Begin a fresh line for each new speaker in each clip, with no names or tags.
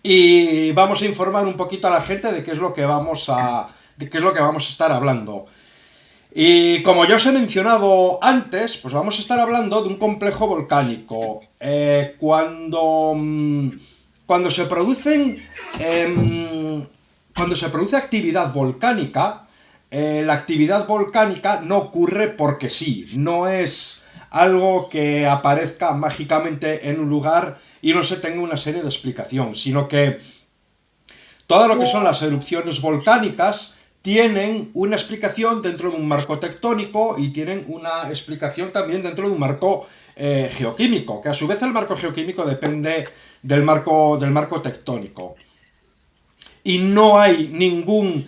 y vamos a informar un poquito a la gente de qué es lo que de qué es lo que vamos a estar hablando. Y como ya os he mencionado antes, pues vamos a estar hablando de un complejo volcánico. Cuando se producen, cuando se produce actividad volcánica, la actividad volcánica no ocurre porque sí, no es algo que aparezca mágicamente en un lugar y no se tenga una serie de explicación, sino que todo lo que son las erupciones volcánicas tienen una explicación dentro de un marco tectónico y tienen una explicación también dentro de un marco geoquímico, que a su vez el marco geoquímico depende del marco tectónico. Y no hay ninguna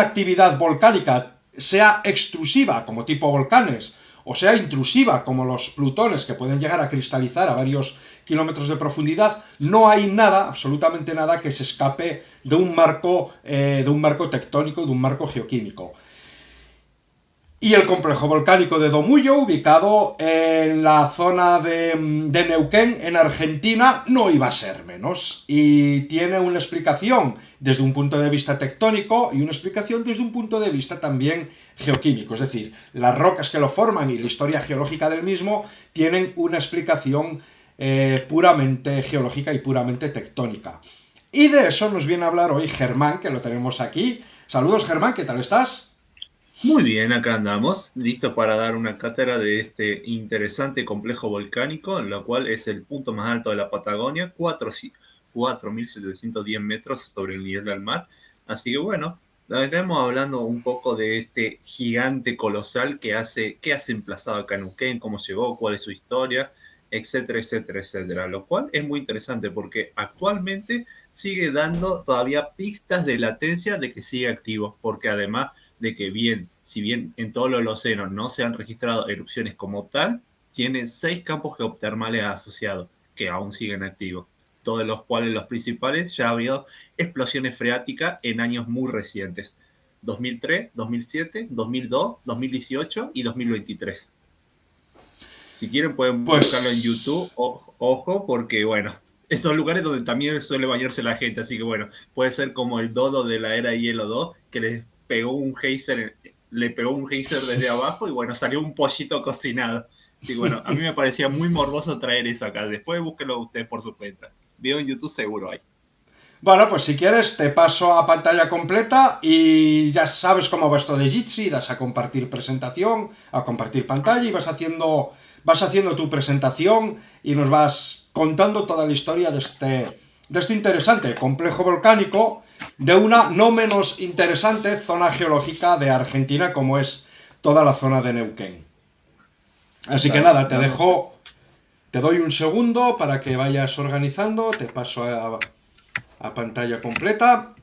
actividad volcánica, sea extrusiva como tipo volcanes, o sea intrusiva como los plutones que pueden llegar a cristalizar a varios kilómetros de profundidad, no hay nada, absolutamente nada, que se escape de un marco tectónico, de un marco geoquímico. Y el complejo volcánico de Domullo, ubicado en la zona de Neuquén, en Argentina, no iba a ser menos. Y tiene una explicación desde un punto de vista tectónico y una explicación desde un punto de vista también geoquímico. Es decir, las rocas que lo forman y la historia geológica del mismo tienen una explicación puramente geológica y puramente tectónica. Y de eso nos viene a hablar hoy Germán, que lo tenemos aquí. Saludos, Germán, ¿qué tal estás?
Muy bien, acá andamos, listos para dar una cátedra de este interesante complejo volcánico, en lo cual es el punto más alto de la Patagonia, 4.710 metros sobre el nivel del mar. Así que bueno, estaremos hablando un poco de este gigante colosal que hace emplazado acá en Neuquén, cómo llegó, cuál es su historia, etcétera, etcétera, etcétera. Lo cual es muy interesante porque actualmente sigue dando todavía pistas de latencia de que sigue activo, porque además de que si bien en todo el océano no se han registrado erupciones como tal, tiene 6 campos geotermales asociados que aún siguen activos, todos los cuales los principales ya ha habido explosiones freáticas en años muy recientes, 2003, 2007, 2002, 2018 y 2023. Si quieren pueden buscarlo en YouTube,
Pues
ojo, porque bueno, esos lugares donde también suele bañarse la gente, así que bueno, puede ser como el dodo de la era Hielo 2, que le pegó un geyser desde abajo y bueno, salió un pollito cocinado. Así que bueno, a mí me parecía muy morboso traer eso acá. Después búsquelo ustedes por su cuenta. Video en YouTube seguro hay.
bueno, pues si quieres te paso a pantalla completa y ya sabes cómo va esto de Jitsi, das a compartir presentación, a compartir pantalla y vas haciendo tu presentación y nos vas contando toda la historia de este interesante complejo volcánico de una no menos interesante zona geológica de Argentina como es toda la zona de Neuquén. Así que
Dale,
nada,
dame.
te doy un segundo para que vayas organizando, te paso a pantalla completa.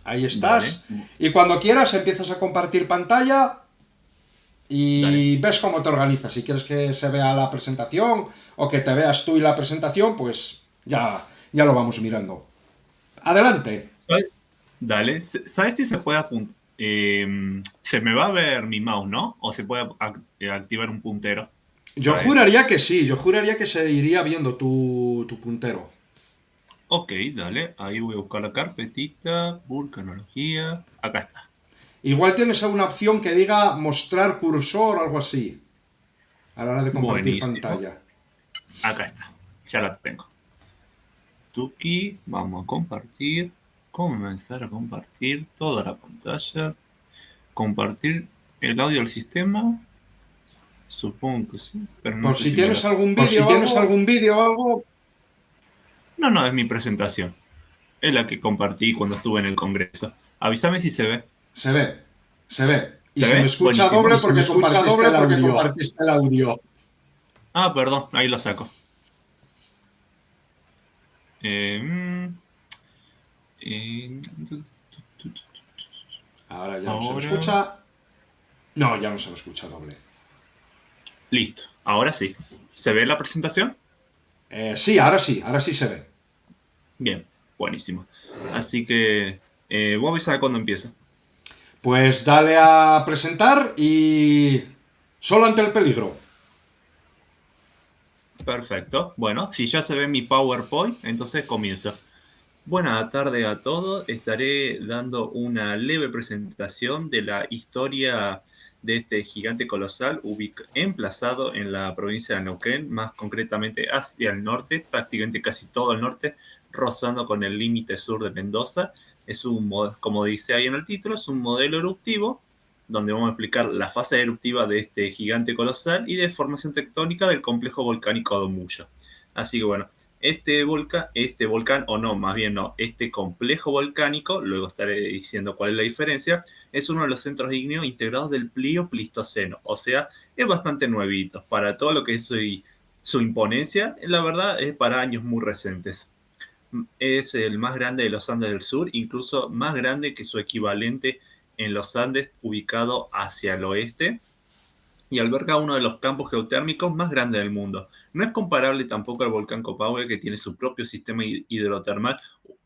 Ahí
Dale,
estás. Y cuando quieras empiezas a compartir pantalla
dale.
y ves cómo te organizas. Si quieres que se vea la presentación o que te veas tú y la presentación, pues ya lo vamos mirando. Adelante.
¿Sabes? Dale. ¿Sabes si se puede apuntar? Se me va a ver mi mouse, ¿no? O se puede activar un puntero
Yo
para eso.
juraría que sí, yo juraría que se iría viendo tu puntero.
Ok, dale. Ahí voy a buscar la carpetita. Vulcanología. Acá está.
Igual tienes alguna opción que diga mostrar cursor o algo así a la hora de compartir
Buenísimo.
pantalla.
Acá está. Ya la tengo. Tuki. Vamos a compartir. Comenzar a compartir toda la pantalla. Compartir el audio del sistema. Supongo que sí, pero no
Por
sé
si
si me
tienes
lo...
algún
Por
vídeo
si
o
tienes
algo,
algún vídeo o algo. No, no, es mi presentación. Es la que compartí cuando estuve en el Congreso. Avísame si se ve.
se ve, se ve. Y
¿Se
se me
ve?
escucha
Buenísimo.
doble
Y se me
porque
escucha
compartiste
doble
el
porque
audio.
compartiste el audio. Ah, perdón, ahí lo saco. Eh, mm, eh,
Ahora ya no se me
ahora...
escucha. No, ya no se me escucha doble.
Listo. Ahora sí. ¿Se ve la presentación?
Sí, ahora sí se ve.
Bien, buenísimo. Así que vos avisás cuando empieza.
Pues dale a presentar y... Solo ante el peligro.
Perfecto. Bueno, si ya se ve mi PowerPoint, entonces comienzo. Buenas tardes a todos. Estaré dando una leve presentación de la historia de este gigante colosal emplazado en la provincia de Neuquén, más concretamente hacia el norte, prácticamente casi todo el norte, rozando con el límite sur de Mendoza. Como dice ahí en el título, es un modelo eruptivo donde vamos a explicar la fase eruptiva de este gigante colosal y de formación tectónica del complejo volcánico Domullo. Así que bueno, este volcán, o no, más bien no, este complejo volcánico, luego estaré diciendo cuál es la diferencia, es uno de los centros ígneos integrados del Plio-Pleistoceno, o sea, es bastante nuevito. Para todo lo que es su imponencia, la verdad es para años muy recientes. Es el más grande de los Andes del Sur, incluso más grande que su equivalente en los Andes, ubicado hacia el oeste, y alberga uno de los campos geotérmicos más grandes del mundo. No es comparable tampoco al volcán Copahue, que tiene su propio sistema hidrotermal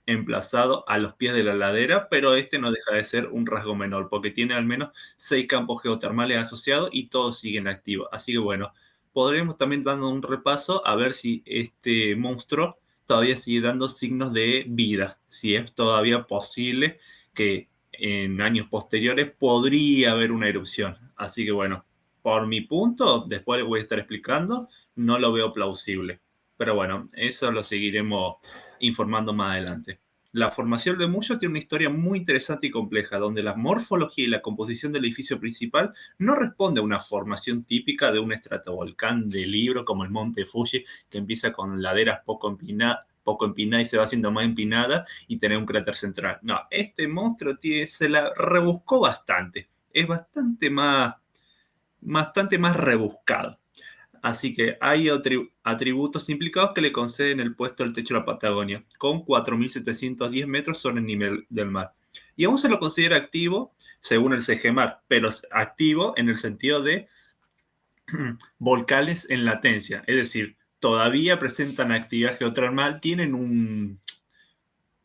emplazado a los pies de la ladera, pero este no deja de ser un rasgo menor, porque tiene al menos 6 campos geotermales asociados y todos siguen activos. Así que bueno, podremos también dando un repaso a ver si este monstruo todavía sigue dando signos de vida, si es todavía posible que en años posteriores podría haber una erupción. Así que bueno, por mi punto, después les voy a estar explicando, no lo veo plausible. Pero bueno, eso lo seguiremos informando más adelante. La formación de Muyo tiene una historia muy interesante y compleja, donde la morfología y la composición del edificio principal no responde a una formación típica de un estratovolcán de libro como el Monte Fuji, que empieza con laderas poco empinada y se va haciendo más empinada y tener un cráter central. No, este monstruo se la rebuscó bastante. Es bastante más rebuscado. Así que hay atributos implicados que le conceden el puesto al techo de la Patagonia, con 4.710 metros sobre el nivel del mar. Y aún se lo considera activo, según el CGMAR, pero activo en el sentido de volcanes en latencia, es decir, todavía presentan actividad geotermal, tienen un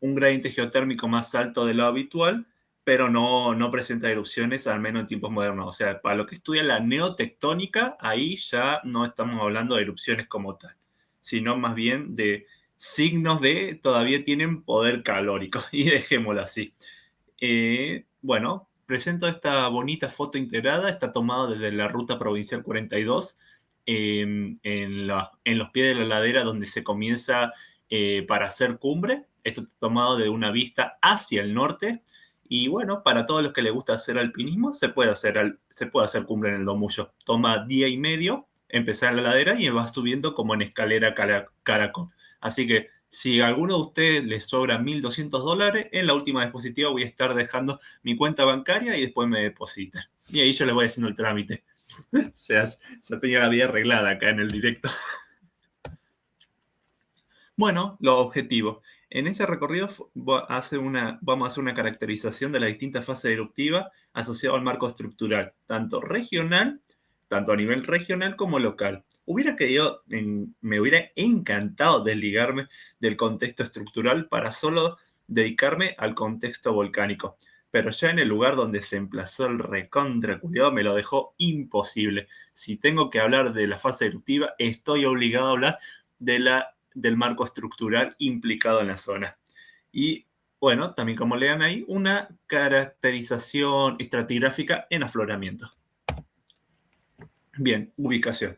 gradiente geotérmico más alto de lo habitual, pero no presenta erupciones, al menos en tiempos modernos. O sea, para lo que estudia la neotectónica, ahí ya no estamos hablando de erupciones como tal, sino más bien de signos de todavía tienen poder calórico, y dejémoslo así. Bueno, presento esta bonita foto integrada, está tomada desde la ruta provincial 42, en los pies de la ladera donde se comienza para hacer cumbre. Esto está tomado de una vista hacia el norte. Y bueno, para todos los que les gusta hacer alpinismo, se puede hacer cumbre en el Domullo. Toma día y medio empezar en la ladera y va subiendo como en escalera caracol. Así que si a alguno de ustedes les sobra $1.200, en la última dispositiva voy a estar dejando mi cuenta bancaria y después me depositan. Y ahí yo les voy haciendo el trámite. Se tenía la vida arreglada acá en el directo. Bueno, los objetivos. En este recorrido vamos a hacer una caracterización de las distintas fases eruptivas asociadas al marco estructural, tanto a nivel regional como local. Me hubiera encantado desligarme del contexto estructural para solo dedicarme al contexto volcánico, pero ya en el lugar donde se emplazó el recontra culiao me lo dejó imposible. Si tengo que hablar de la fase eruptiva, estoy obligado a hablar del marco estructural implicado en la zona. Y bueno, también como lean ahí, una caracterización estratigráfica en afloramiento. Bien, ubicación.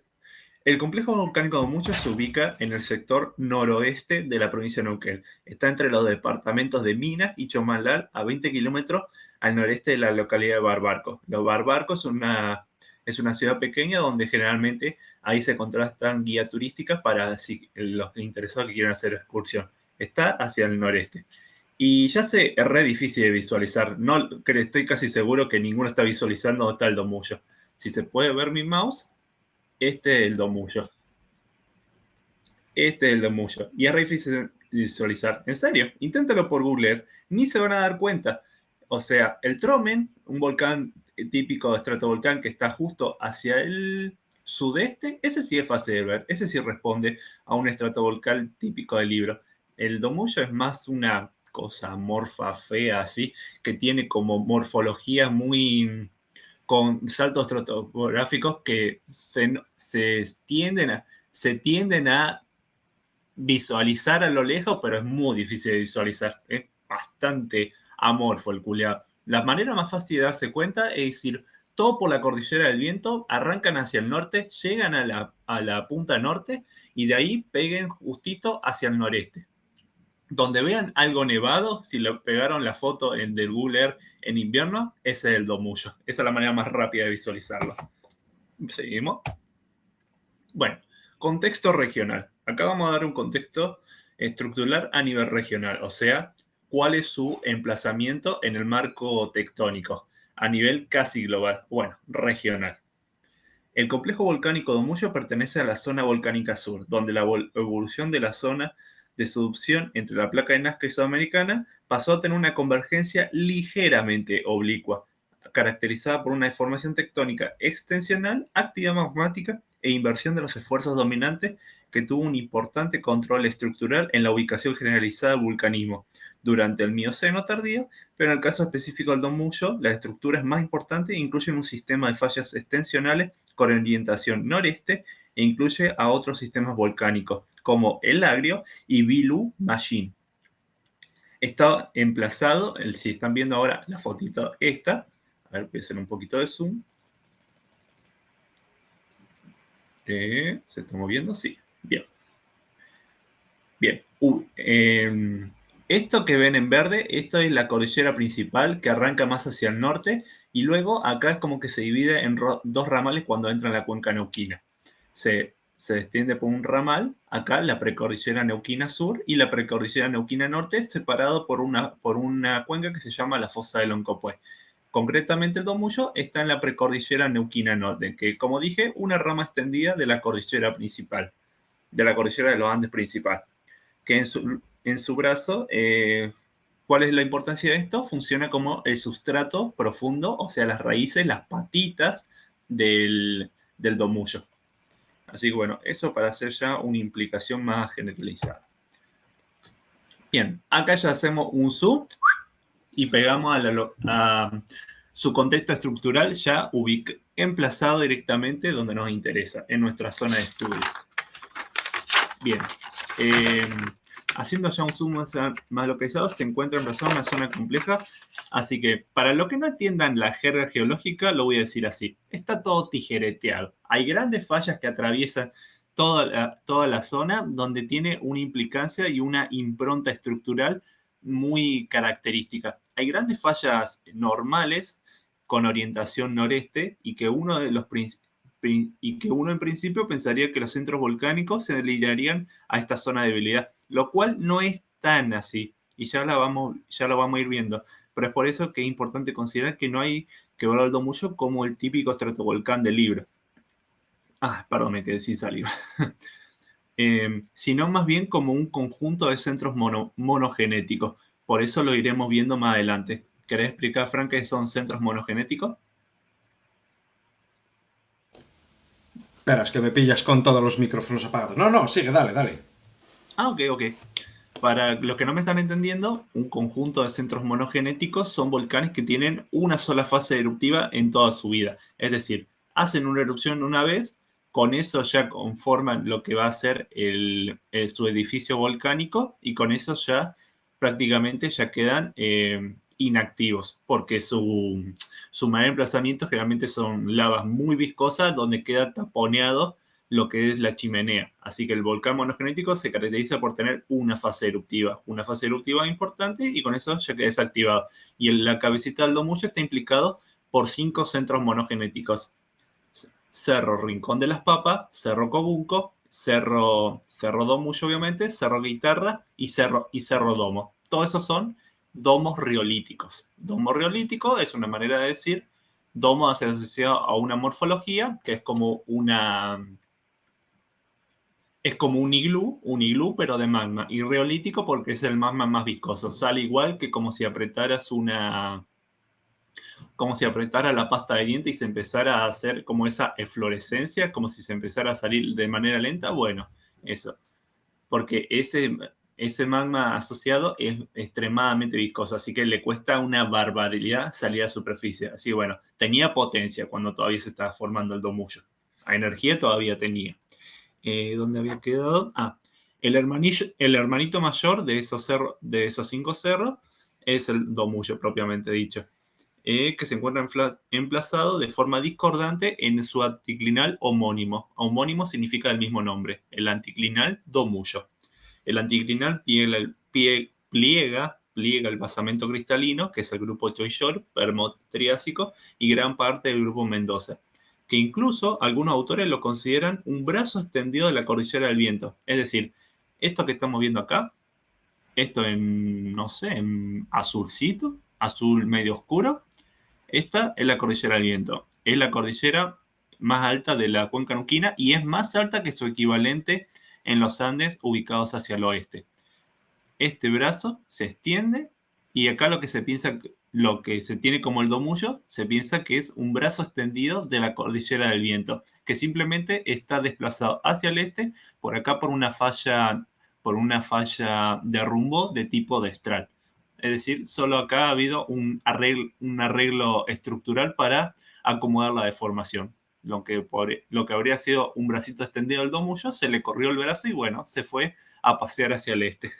El complejo volcánico de Domullo se ubica en el sector noroeste de la provincia de Neuquén. Está entre los departamentos de Minas y Chomalal, a 20 kilómetros al noreste de la localidad de Barbarco. Los Barbarco es una ciudad pequeña donde generalmente ahí se contrastan guías turísticas para los interesados que quieran hacer excursión. Está hacia el noreste. Y ya sé, es re difícil de visualizar. Estoy casi seguro que ninguno está visualizando dónde está el Domullo. Si se puede ver mi mouse, este es el Domullo. Este es el Domullo. Y es re difícil visualizar. En serio, inténtalo por Google. Ni se van a dar cuenta. O sea, el Tromen, un volcán típico de estratovolcán que está justo hacia el sudeste, ese sí es fácil de ver. Ese sí responde a un estratovolcán típico del libro. El Domullo es más una cosa amorfa, fea, así, que tiene como morfología muy con saltos estratográficos que se se tienden a visualizar a lo lejos, pero es muy difícil de visualizar. Es bastante amorfo el culeado. La manera más fácil de darse cuenta es decir, todo por la cordillera del viento, arrancan hacia el norte, llegan a la punta norte y de ahí peguen justito hacia el noreste. Donde vean algo nevado, si le pegaron la foto del Google Earth en invierno, ese es el Domullo. Esa es la manera más rápida de visualizarlo. Seguimos. Bueno, contexto regional. Acá vamos a dar un contexto estructural a nivel regional, o sea, cuál es su emplazamiento en el marco tectónico, a nivel casi global, bueno, regional. El complejo volcánico Domullo pertenece a la zona volcánica sur, donde la evolución de la zona de subducción entre la placa de Nazca y Sudamericana pasó a tener una convergencia ligeramente oblicua, caracterizada por una deformación tectónica extensional, actividad magmática e inversión de los esfuerzos dominantes que tuvo un importante control estructural en la ubicación generalizada del vulcanismo durante el Mioceno tardío, pero en el caso específico del Domullo, la estructura es más importante e incluye un sistema de fallas extensionales con orientación noreste e incluye a otros sistemas volcánicos como el Agrio y Bilu Machine. Está emplazado, si están viendo ahora la fotito esta, a ver, voy a hacer un poquito de zoom. ¿Se está moviendo? Sí, bien. Bien. Esto que ven en verde, esto es la cordillera principal que arranca más hacia el norte y luego acá es como que se divide en dos ramales cuando entra en la cuenca neuquina. Se extiende por un ramal, acá la precordillera neuquina sur y la precordillera neuquina norte, separado por una cuenca que se llama la fosa del Loncopué. Concretamente el Domullo está en la precordillera neuquina norte, que como dije, una rama extendida de la cordillera principal, de la cordillera de los Andes principal, que en su brazo, ¿cuál es la importancia de esto? Funciona como el sustrato profundo, o sea, las raíces, las patitas del Domullo. Así que bueno, eso para hacer ya una implicación más generalizada. Bien, acá ya hacemos un zoom y pegamos a su contexto estructural ya emplazado directamente donde nos interesa, en nuestra zona de estudio. Bien, haciendo ya un zoom más localizado, se encuentra emplazado en una zona compleja, así que para los que no entiendan la jerga geológica, lo voy a decir así, está todo tijereteado. Hay grandes fallas que atraviesan toda la zona donde tiene una implicancia y una impronta estructural muy característica. Hay grandes fallas normales con orientación noreste y que uno en principio pensaría que los centros volcánicos se alinearían a esta zona de debilidad, lo cual no es tan así y ya lo vamos a ir viendo. Pero es por eso que es importante considerar que no hay que ver al Domullo como el típico estratovolcán del libro. Perdón, me quedé sin saliva. Sino más bien como un conjunto de centros monogenéticos. Por eso lo iremos viendo más adelante. ¿Querés explicar, Frank, qué son centros monogenéticos?
Espera, es que me pillas con todos los micrófonos apagados. No, sigue, dale.
Ok. Para los que no me están entendiendo, un conjunto de centros monogenéticos son volcanes que tienen una sola fase eruptiva en toda su vida. Es decir, hacen una erupción una vez, con eso ya conforman lo que va a ser su edificio volcánico y con eso ya prácticamente ya quedan inactivos, porque su manera de emplazamiento generalmente son lavas muy viscosas donde queda taponeado lo que es la chimenea. Así que el volcán monogenético se caracteriza por tener una fase eruptiva importante y con eso ya queda desactivado. Y la cabecita del Domullo está implicado por 5 centros monogenéticos. Cerro Rincón de las Papas, Cerro Cobunco, Cerro Domullo obviamente, Cerro Guitarra y Cerro Domo. Todos esos son domos riolíticos. Domo riolítico es una manera de decir, domo hace asociado a una morfología que es como un iglú, pero de magma. Y riolítico porque es el magma más viscoso. Sale igual que como si apretaras la pasta de diente y se empezara a hacer como esa eflorescencia, como si se empezara a salir de manera lenta. Bueno, eso. Porque ese magma asociado es extremadamente viscoso, así que le cuesta una barbaridad salir a la superficie. Así que bueno, tenía potencia cuando todavía se estaba formando el Domullo. A energía todavía tenía. ¿Dónde había quedado? El hermanito mayor de esos 5 cerros es el Domullo, propiamente dicho, que se encuentra emplazado de forma discordante en su anticlinal homónimo. Homónimo significa el mismo nombre, el anticlinal Domullo. El anticlinal pliega el basamento cristalino, que es el grupo Choyllor, Permo-Triásico, y gran parte del grupo Mendoza, que incluso algunos autores lo consideran un brazo extendido de la cordillera del Viento. Es decir, esto que estamos viendo acá, esto en, no sé, en azulcito, azul medio oscuro, esta es la cordillera del Viento. Es la cordillera más alta de la cuenca neuquina y es más alta que su equivalente en los Andes ubicados hacia el oeste. Este brazo se extiende y acá lo que se tiene como el Domullo, se piensa que es un brazo extendido de la cordillera del Viento, que simplemente está desplazado hacia el este, por acá por una falla de rumbo de tipo destral. Es decir, solo acá ha habido un arreglo estructural para acomodar la deformación. Lo que habría sido un bracito extendido al Domullo, se le corrió el brazo y bueno, se fue a pasear hacia el este.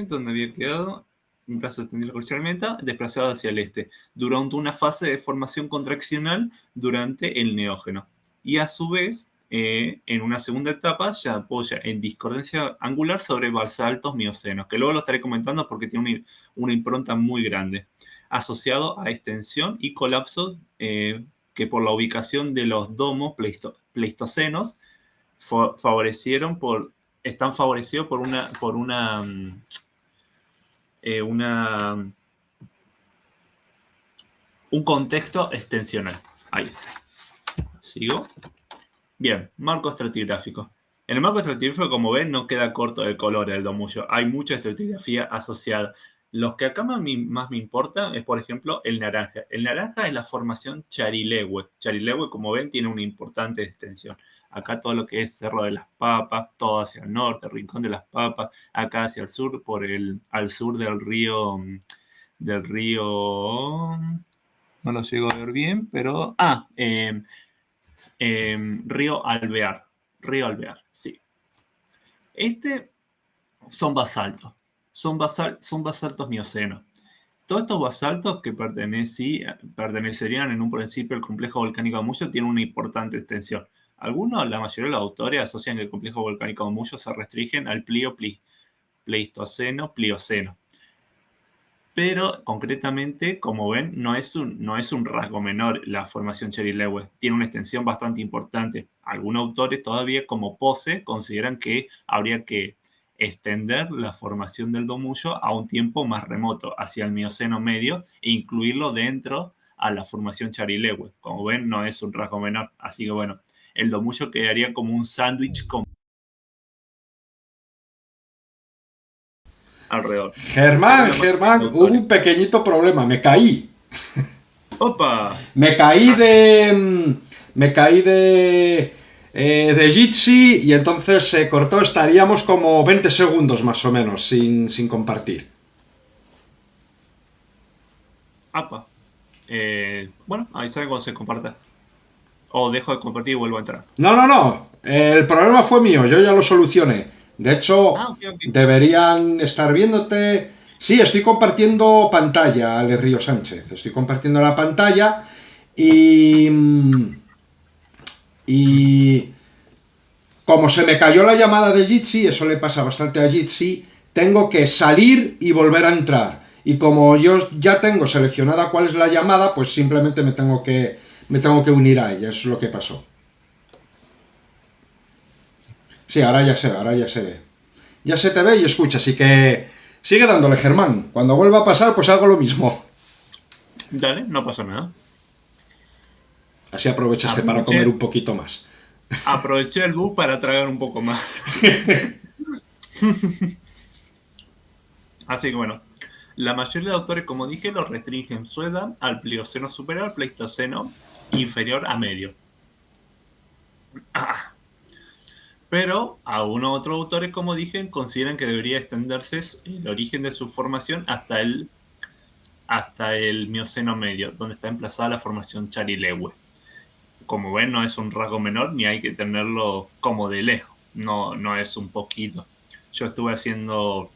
¿Dónde había quedado? Un brazo extendido crucialmente, desplazado hacia el este, durante una fase de formación contraccional durante el neógeno. Y a su vez, en una segunda etapa, ya apoya en discordancia angular sobre basaltos miocenos, que luego lo estaré comentando porque tiene una impronta muy grande, asociado a extensión y colapso que por la ubicación de los domos pleistocenos están favorecidos por un contexto extensional. Ahí está. ¿Sigo? Bien, marco estratigráfico. En el marco estratigráfico, como ven, no queda corto de color el Domullo. Hay mucha estratigrafía asociada. Los que acá más me importan es, por ejemplo, el naranja. El naranja es la formación Charilegue. Charilegue, como ven, tiene una importante extensión. Acá todo lo que es Cerro de las Papas, todo hacia el norte, Rincón de las Papas, acá hacia el sur, al sur del río, no lo llego a ver bien, pero, río Alvear, sí. Son basaltos, son basaltos miocenos. Todos estos basaltos que pertenecerían en un principio al complejo volcánico de Domullo tienen una importante extensión. La mayoría de los autores asocian que el complejo volcánico de Domullo se restringen al Pleistoceno-Plioceno. Pero concretamente, como ven, no es un rasgo menor la formación Charilegue. Tiene una extensión bastante importante. Algunos autores todavía, como Pose, consideran que habría que extender la formación del Domullo a un tiempo más remoto, hacia el Mioceno medio, e incluirlo dentro a la formación Charilegue. Como ven, no es un rasgo menor. Así que bueno, el Domullo quedaría como un sándwich alrededor.
Germán, hubo un pequeñito problema, me caí.
¡Opa!
Me caí de Jitsi y entonces se cortó, estaríamos como 20 segundos más o menos sin compartir.
¡Apa! Bueno, ahí saben cuando se comparta. O dejo de compartir y vuelvo a entrar.
No. El problema fue mío, yo ya lo solucioné. De hecho,
okay.
Deberían estar viéndote. Sí, estoy compartiendo pantalla, Ale Río Sánchez. Estoy compartiendo la pantalla y como se me cayó la llamada de Jitsi, eso le pasa bastante a Jitsi, tengo que salir y volver a entrar. Y como yo ya tengo seleccionada cuál es la llamada, pues simplemente me tengo que unir a ella. Eso es lo que pasó. Sí, ahora ya se ve. Ya se te ve y escucha, así que sigue dándole, Germán. Cuando vuelva a pasar, pues hago lo mismo.
Dale, no pasa nada.
Así aprovechaste para comer un poquito más.
Aproveché el bus para tragar un poco más. Así que bueno, la mayoría de autores, como dije, lo restringen su edad al Plioceno superior, Pleistoceno inferior a medio. Pero algunos otros autores, como dije, consideran que debería extenderse el origen de su formación hasta el Mioceno medio, donde está emplazada la formación Charilegue. como ven, no es un rasgo menor ni hay que tenerlo como de lejos. No es un poquito. Yo estuve haciendo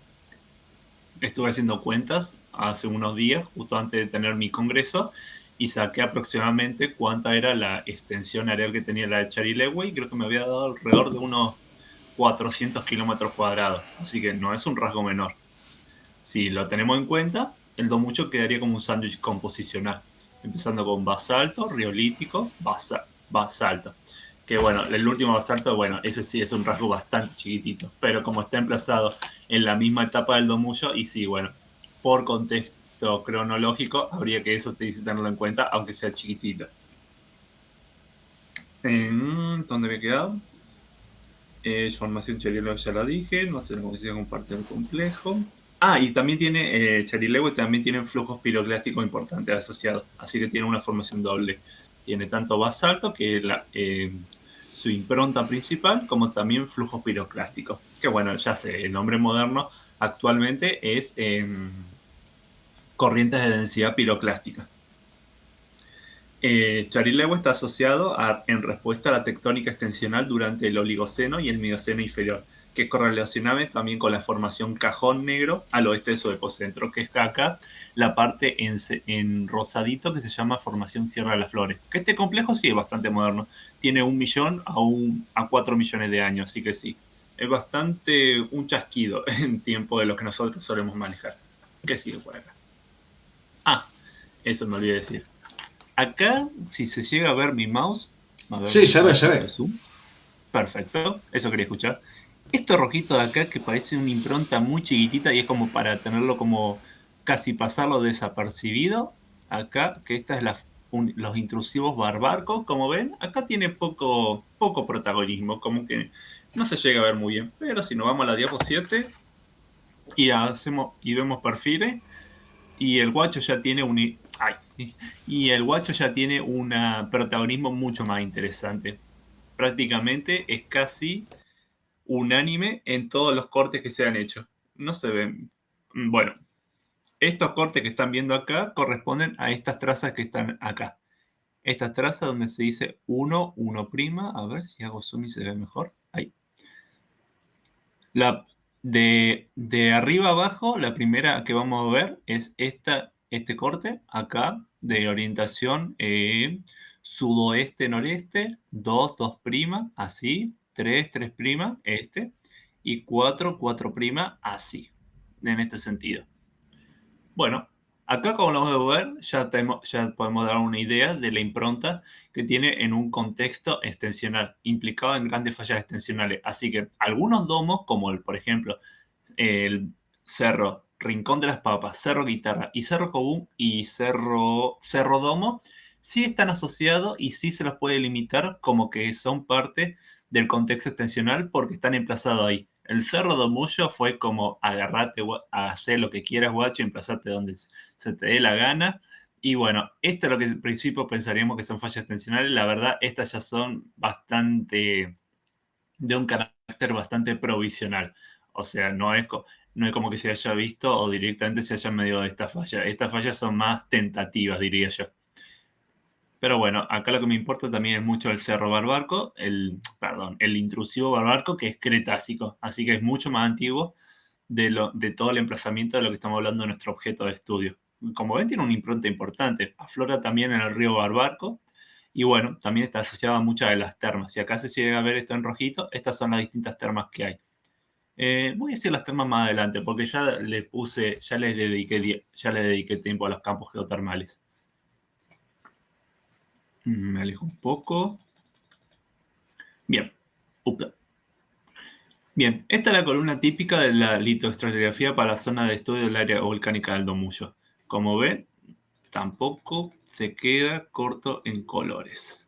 cuentas hace unos días, justo antes de tener mi congreso, y saqué aproximadamente cuánta era la extensión areal que tenía la de Charilewe, y creo que me había dado alrededor de unos 400 kilómetros cuadrados. Así que no es un rasgo menor. Si lo tenemos en cuenta, el domucho quedaría como un sándwich composicional, empezando con basalto, riolítico, basalto. Que bueno, el último basalto, bueno, ese sí es un rasgo bastante chiquitito, pero como está emplazado en la misma etapa del domucho, y sí, bueno, por contexto cronológico, habría que eso tenerlo en cuenta, aunque sea chiquitito. ¿Dónde me he quedado? Formación Charilewe ya la dije, no sé cómo se comparte el complejo. Y también tiene, Charilewe también tiene flujos piroclásticos importantes asociados, así que tiene una formación doble. Tiene tanto basalto, que es su impronta principal, como también flujos piroclásticos. Que bueno, ya sé, el nombre moderno actualmente es corrientes de densidad piroclástica. Charilewe está asociado en respuesta a la tectónica extensional durante el Oligoceno y el Mioceno inferior, que correlacionaba también con la formación Cajón Negro al oeste de su epocentro, que es acá la parte en rosadito que se llama Formación Sierra de las Flores. Que este complejo sí es bastante moderno, tiene 1 millón a 4 millones de años, así que sí, es bastante un chasquido en tiempo de lo que nosotros solemos manejar. ¿Qué sigue por acá? Eso me olvidé decir. Acá, si se llega a ver mi mouse... A ver,
Sí, se ve.
Zoom. Perfecto, eso quería escuchar. Esto rojito de acá que parece una impronta muy chiquitita y es como para tenerlo como casi pasarlo desapercibido. Acá, que esta es los intrusivos barbarcos, como ven, acá tiene poco protagonismo, como que no se llega a ver muy bien. Pero si nos vamos a la diapo 7 y vemos perfiles, y el guacho ya tiene un protagonismo mucho más interesante. Prácticamente es casi unánime en todos los cortes que se han hecho. No se ven. Bueno, estos cortes que están viendo acá corresponden a estas trazas que están acá. Estas trazas donde se dice 1, 1'. A ver si hago zoom y se ve mejor. Ahí. De arriba abajo, la primera que vamos a ver es este corte acá de orientación sudoeste-noreste, 2, 2', así, 3, 3', y 4, 4', así, en este sentido. Bueno, acá como lo vamos a ver, ya podemos dar una idea de la impronta que tiene en un contexto extensional, implicado en grandes fallas extensionales. Así que algunos domos, como por ejemplo el Cerro Rincón de las Papas, Cerro Guitarra y Cerro Cobún y Cerro Domo, sí están asociados y sí se los puede limitar como que son parte del contexto extensional porque están emplazados ahí. El Cerro Domullo fue como agarrate, hacer lo que quieras, guacho, emplazate donde se te dé la gana. Y bueno, esto es lo que en principio pensaríamos que son fallas extensionales. La verdad, estas ya son bastante, de un carácter bastante provisional. O sea, no es como que se haya visto o directamente se haya medido de esta falla. Estas fallas son más tentativas, diría yo. Pero bueno, acá lo que me importa también es mucho el cerro barbarco, el intrusivo barbarco, que es cretácico, así que es mucho más antiguo de todo el emplazamiento de lo que estamos hablando de nuestro objeto de estudio. Como ven, tiene una impronta importante, aflora también en el río Barbarco, y bueno, también está asociado a muchas de las termas. Si acá se llega a ver esto en rojito, estas son las distintas termas que hay. Voy a decir las termas más adelante, porque ya le dediqué tiempo a los campos geotermales. Me alejo un poco. Bien. Bien, esta es la columna típica de la litoestratigrafía para la zona de estudio del área volcánica del Domullo. Como ven, tampoco se queda corto en colores.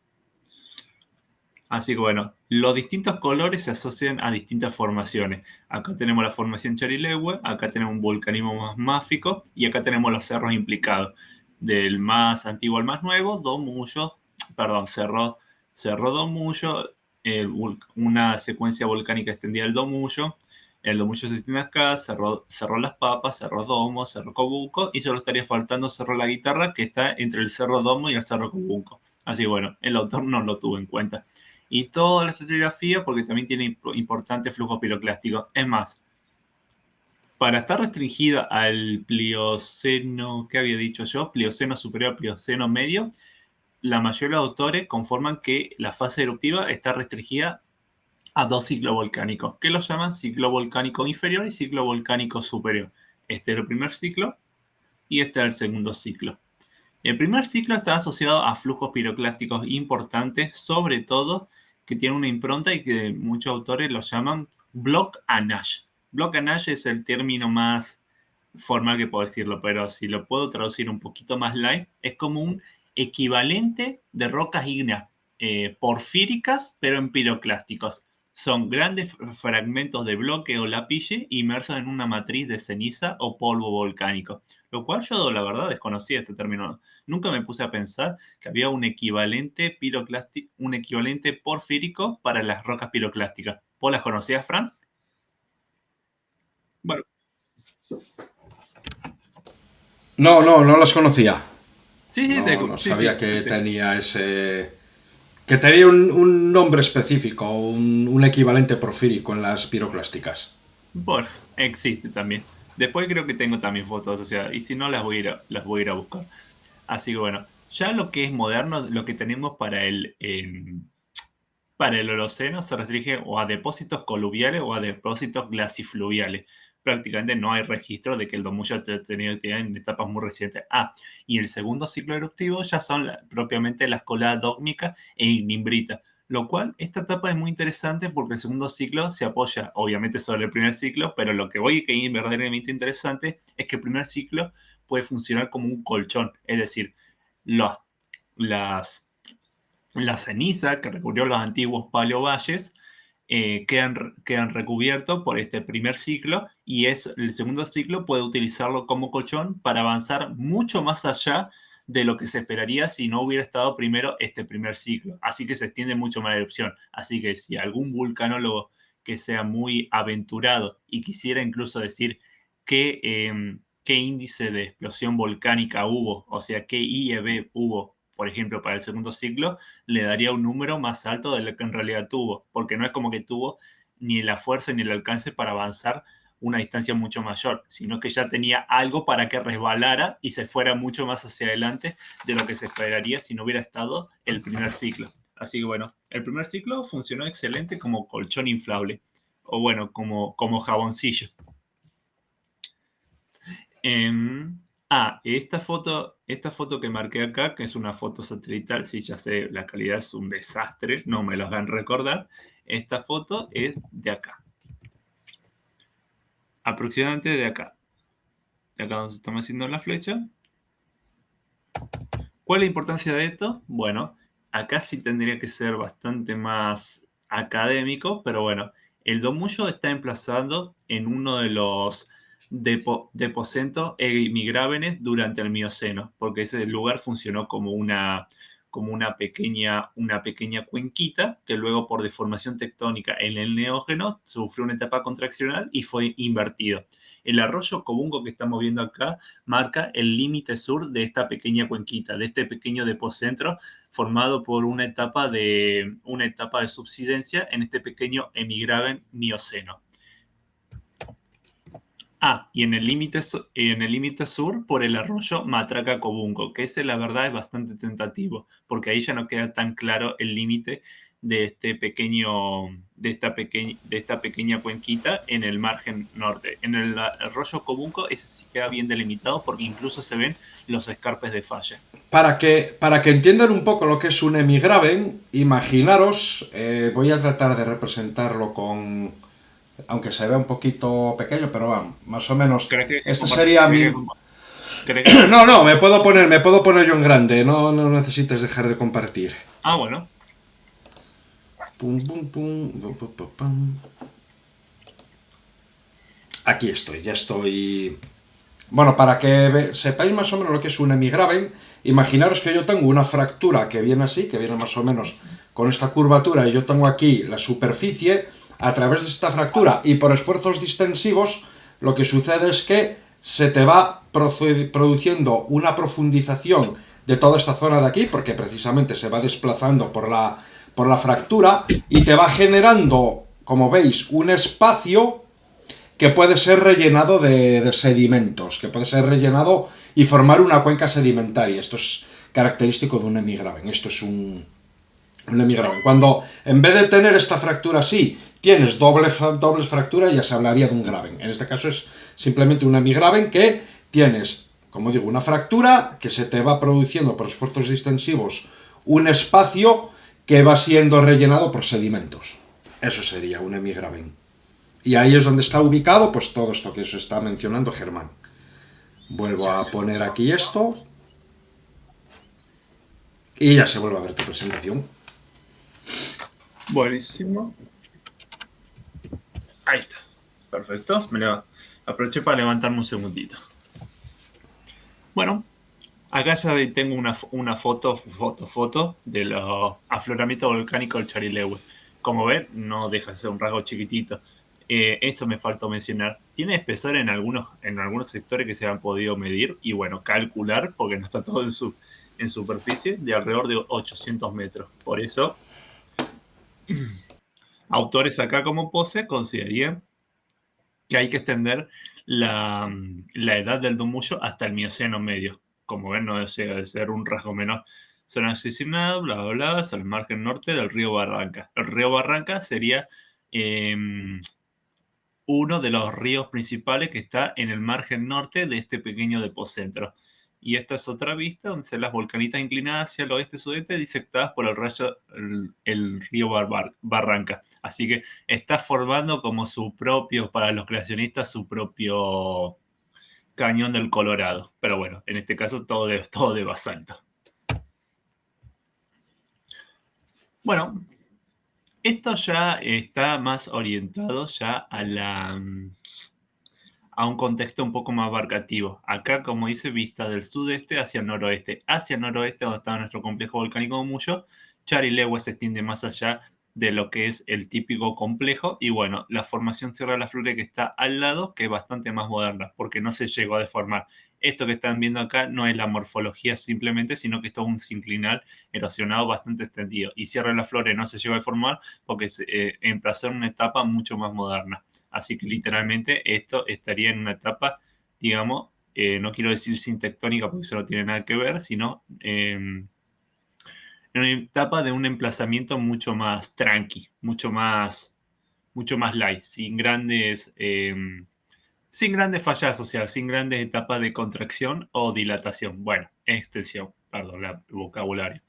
Así que bueno, los distintos colores se asocian a distintas formaciones. Acá tenemos la formación Charilewe, acá tenemos un volcanismo más máfico y acá tenemos los cerros implicados. Del más antiguo al más nuevo, Cerro Domullo, una secuencia volcánica extendida del Domullo. El Domullo se extiende acá, Cerro Las Papas, Cerro Domo, Cerro Cobunco, y solo estaría faltando Cerro La Guitarra, que está entre el Cerro Domo y el Cerro Cobunco. Así que bueno, el autor no lo tuvo en cuenta. Y toda la estratigrafía porque también tiene importante flujo piroclástico. Es más, para estar restringida al Plioceno, ¿qué había dicho yo? Plioceno superior, Plioceno medio, la mayoría de los autores conforman que la fase eruptiva está restringida a 2 ciclos volcánicos, que los llaman ciclo volcánico inferior y ciclo volcánico superior. Este es el primer ciclo y este es el segundo ciclo. El primer ciclo está asociado a flujos piroclásticos importantes, sobre todo que tiene una impronta y que muchos autores lo llaman block and ash. Block and ash es el término más formal que puedo decirlo, pero si lo puedo traducir un poquito más light, es como un equivalente de rocas ígneas porfíricas, pero en piroclásticos. Son grandes fragmentos de bloque o lapille inmersos en una matriz de ceniza o polvo volcánico, lo cual yo la verdad desconocía este término. Nunca me puse a pensar que había un equivalente porfírico para las rocas piroclásticas. ¿Vos las conocías, Fran? Bueno.
No las conocía.
Sí,
No sabía que tenía ese... Que tenía un nombre específico, un equivalente porfírico en las piroclásticas.
Bueno, existe también. Después creo que tengo también fotos asociadas. Y si no, las voy a ir a buscar. Así que bueno, ya lo que es moderno, lo que tenemos para el Holoceno se restringe o a depósitos coluviales o a depósitos glasifluviales. Prácticamente no hay registro de que el Domuyo haya tenido actividad en etapas muy recientes. Y el segundo ciclo eruptivo ya son propiamente las coladas dógmica e ignimbrita, lo cual esta etapa es muy interesante porque el segundo ciclo se apoya obviamente sobre el primer ciclo, pero lo que voy a que es verdaderamente interesante es que el primer ciclo puede funcionar como un colchón, es decir, la ceniza que recubrió los antiguos paleovalles quedan recubiertos por este primer ciclo y el segundo ciclo puede utilizarlo como colchón para avanzar mucho más allá de lo que se esperaría si no hubiera estado primero este primer ciclo. Así que se extiende mucho más la erupción. Así que si algún vulcanólogo que sea muy aventurado y quisiera incluso decir qué índice de explosión volcánica hubo, o sea, qué IEB hubo, por ejemplo, para el segundo ciclo, le daría un número más alto de lo que en realidad tuvo, porque no es como que tuvo ni la fuerza ni el alcance para avanzar una distancia mucho mayor, sino que ya tenía algo para que resbalara y se fuera mucho más hacia adelante de lo que se esperaría si no hubiera estado el primer ciclo. Así que bueno, el primer ciclo funcionó excelente como colchón inflable, o bueno, como jaboncillo. Esta foto que marqué acá, que es una foto satelital, sí, ya sé, la calidad es un desastre, no me lo hagan recordar. Esta foto es de acá. Aproximadamente de acá. De acá donde estamos haciendo la flecha. ¿Cuál es la importancia de esto? Bueno, acá sí tendría que ser bastante más académico, pero bueno, el Domuyo está emplazado en uno de los deposentos emigrávenes durante el Mioceno, porque ese lugar funcionó como una pequeña cuenquita que luego por deformación tectónica en el Neógeno sufrió una etapa contraccional y fue invertido. El arroyo Cobunco que estamos viendo acá marca el límite sur de esta pequeña cuenquita, de este pequeño depocentro formado por una etapa de subsidencia en este pequeño emigraven Mioceno. Y en el límite sur por el arroyo Matraca Cobunco, que ese la verdad es bastante tentativo, porque ahí ya no queda tan claro el límite de esta pequeña cuenquita en el margen norte. En el arroyo Cobunco ese sí queda bien delimitado porque incluso se ven los escarpes de falla.
Para que entiendan un poco lo que es un emigraven, imaginaros, voy a tratar de representarlo con... aunque se vea un poquito pequeño, pero vamos, más o menos. Este sería mi... No, me puedo poner yo en grande, no necesites dejar de compartir.
Bueno.
Aquí estoy, ya estoy... Bueno, para que sepáis más o menos lo que es un emigraven, imaginaros que yo tengo una fractura que viene así, que viene más o menos con esta curvatura, y yo tengo aquí la superficie. A través de esta fractura y por esfuerzos distensivos, lo que sucede es que se te va produciendo una profundización de toda esta zona de aquí, porque precisamente se va desplazando por la fractura y te va generando, como veis, un espacio que puede ser rellenado de sedimentos, que puede ser rellenado y formar una cuenca sedimentaria. Esto es característico de un emigraven. Esto es un emigraven. Cuando en vez de tener esta fractura así, tienes dobles fracturas, ya se hablaría de un graven. En este caso es simplemente un emigraven que tienes, como digo, una fractura que se te va produciendo por esfuerzos distensivos un espacio que va siendo rellenado por sedimentos. Eso sería un emigraven. Y ahí es donde está ubicado pues todo esto que os está mencionando Germán. Vuelvo a poner aquí esto. Y ya se vuelve a ver tu presentación.
Buenísimo. Ahí está. Perfecto. Aproveché para levantarme un segundito. Bueno, acá ya tengo una foto del afloramiento volcánico del Charilehue. Como ven, no deja de ser un rasgo chiquitito. Eso me faltó mencionar. Tiene espesor en algunos sectores que se han podido medir y, bueno, calcular, porque no está todo en superficie, de alrededor de 800 metros. Por eso, autores acá como Pose considerarían que hay que extender la edad del Dumullo hasta el Mioceno medio. Como ven, no llega de ser un rasgo menor. Son asesinados, bla, bla, bla, hasta el margen norte del río Barranca. El río Barranca sería uno de los ríos principales que está en el margen norte de este pequeño depocentro. Y esta es otra vista donde se las volcanitas inclinadas hacia el oeste-sudeste disectadas por el río Barranca. Así que está formando como su propio, para los creacionistas, su propio cañón del Colorado. Pero bueno, en este caso todo de basalto. Bueno, esto ya está más orientado ya a un contexto un poco más abarcativo. Acá, como dice, vista del sudeste hacia el noroeste. Hacia el noroeste, donde está nuestro complejo volcánico Dumullo, Charilehue se extiende más allá de lo que es el típico complejo. Y bueno, la formación Sierra de la Flore que está al lado, que es bastante más moderna, porque no se llegó a deformar. Esto que están viendo acá no es la morfología simplemente, sino que esto es un sinclinal erosionado bastante extendido. Y Sierra de la Flore no se llegó a deformar porque se emplazó en una etapa mucho más moderna. Así que literalmente esto estaría en una etapa, digamos, no quiero decir sin tectónica porque eso no tiene nada que ver, sino en una etapa de un emplazamiento mucho más tranqui, mucho más light, sin grandes fallas sociales, sin grandes etapas de contracción o dilatación. Bueno, extensión, perdón, el vocabulario.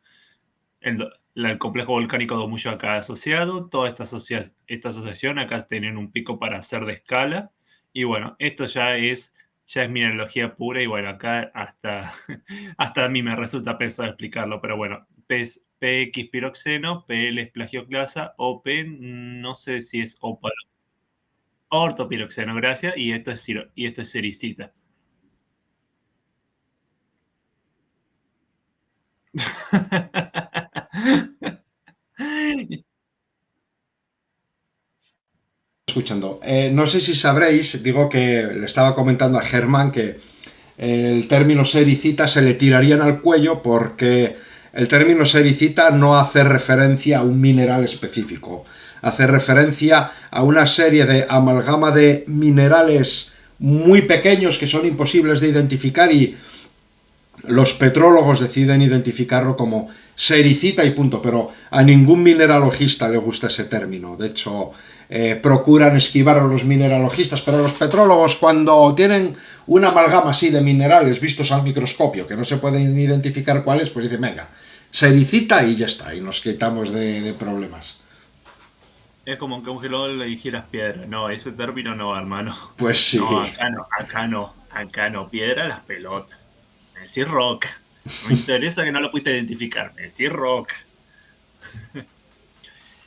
El complejo volcánico Dumullo acá asociado, toda esta asociación acá tienen un pico para hacer de escala. Y bueno, esto ya es mineralogía pura y bueno, acá hasta a mí me resulta pesado explicarlo, pero bueno, PX piroxeno, PL es plagioclasa, OP no sé si es ópalo, ortopiroxeno, gracias, y esto es sericita.
Escuchando. No sé si sabréis, digo que le estaba comentando a Germán que el término sericita se le tirarían al cuello porque el término sericita no hace referencia a un mineral específico, hace referencia a una serie de amalgama de minerales muy pequeños que son imposibles de identificar y los petrólogos deciden identificarlo como sericita y punto, pero a ningún mineralogista le gusta ese término. De hecho, procuran esquivar a los mineralogistas, pero los petrólogos cuando tienen una amalgama así de minerales vistos al microscopio, que no se pueden identificar cuáles, pues dicen, venga, sericita y ya está, y nos quitamos de problemas.
Es como que a un geólogo le dijeras piedra. No, ese término no, hermano.
Pues sí.
No, acá no. Piedra las pelotas. Me decís rock. No me interesa que no lo pudiste identificar. Me decís rock.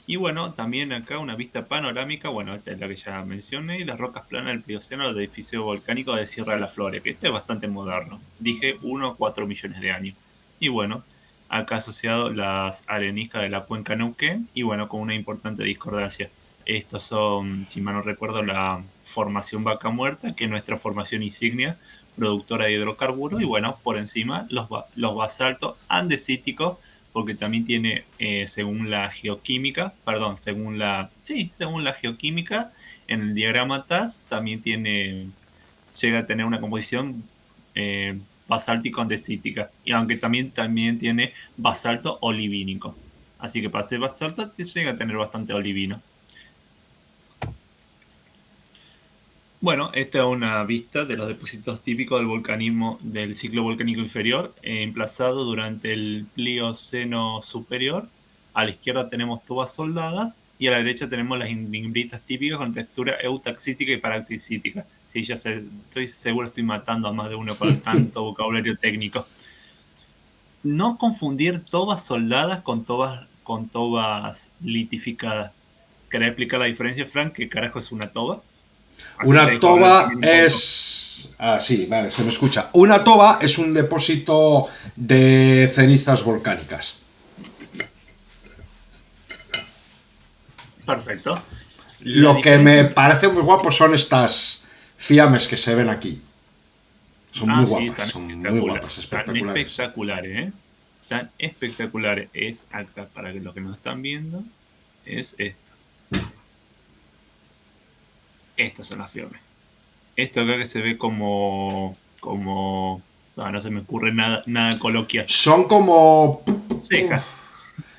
Y bueno, también acá una vista panorámica. Bueno, esta es la que ya mencioné. Las rocas planas del Plioceno del edificio volcánico de Sierra de la Flore, que este es bastante moderno. Dije 1 a 4 millones de años. Y bueno, acá asociado las areniscas de la cuenca Neuquén. Y bueno, con una importante discordancia. Estos son, si mal no recuerdo, formación Vaca Muerta, que es nuestra formación insignia, productora de hidrocarburos, y bueno, por encima los basaltos andesíticos, porque también tiene, según la geoquímica, según la geoquímica, en el diagrama TAS también llega a tener una composición basáltico-andesítica, y aunque también tiene basalto olivínico. Así que para ser basalto llega a tener bastante olivino. Bueno, esta es una vista de los depósitos típicos del volcanismo del ciclo volcánico inferior, emplazado durante el Plioceno superior. A la izquierda tenemos tubas soldadas y a la derecha tenemos las imbritas típicas con textura eutaxítica y paractisítica. Sí, ya sé, estoy seguro estoy matando a más de uno con tanto vocabulario técnico. No confundir tobas soldadas con tobas litificadas. ¿Querés explicar la diferencia, Frank? ¿Qué carajo es una toba?
Una toba es... Ah, sí, vale, se me escucha. Una toba es un depósito de cenizas volcánicas.
Perfecto.
Lo que me parece muy guapo son estas fiames que se ven aquí. Son muy guapas, son muy guapas, espectaculares.
Tan espectaculares, ¿eh? Tan espectaculares. Es acá, para los que nos están viendo, es esto. Estas son las fiames. Esto acá que se ve como no se me ocurre nada coloquial.
Son como
cejas.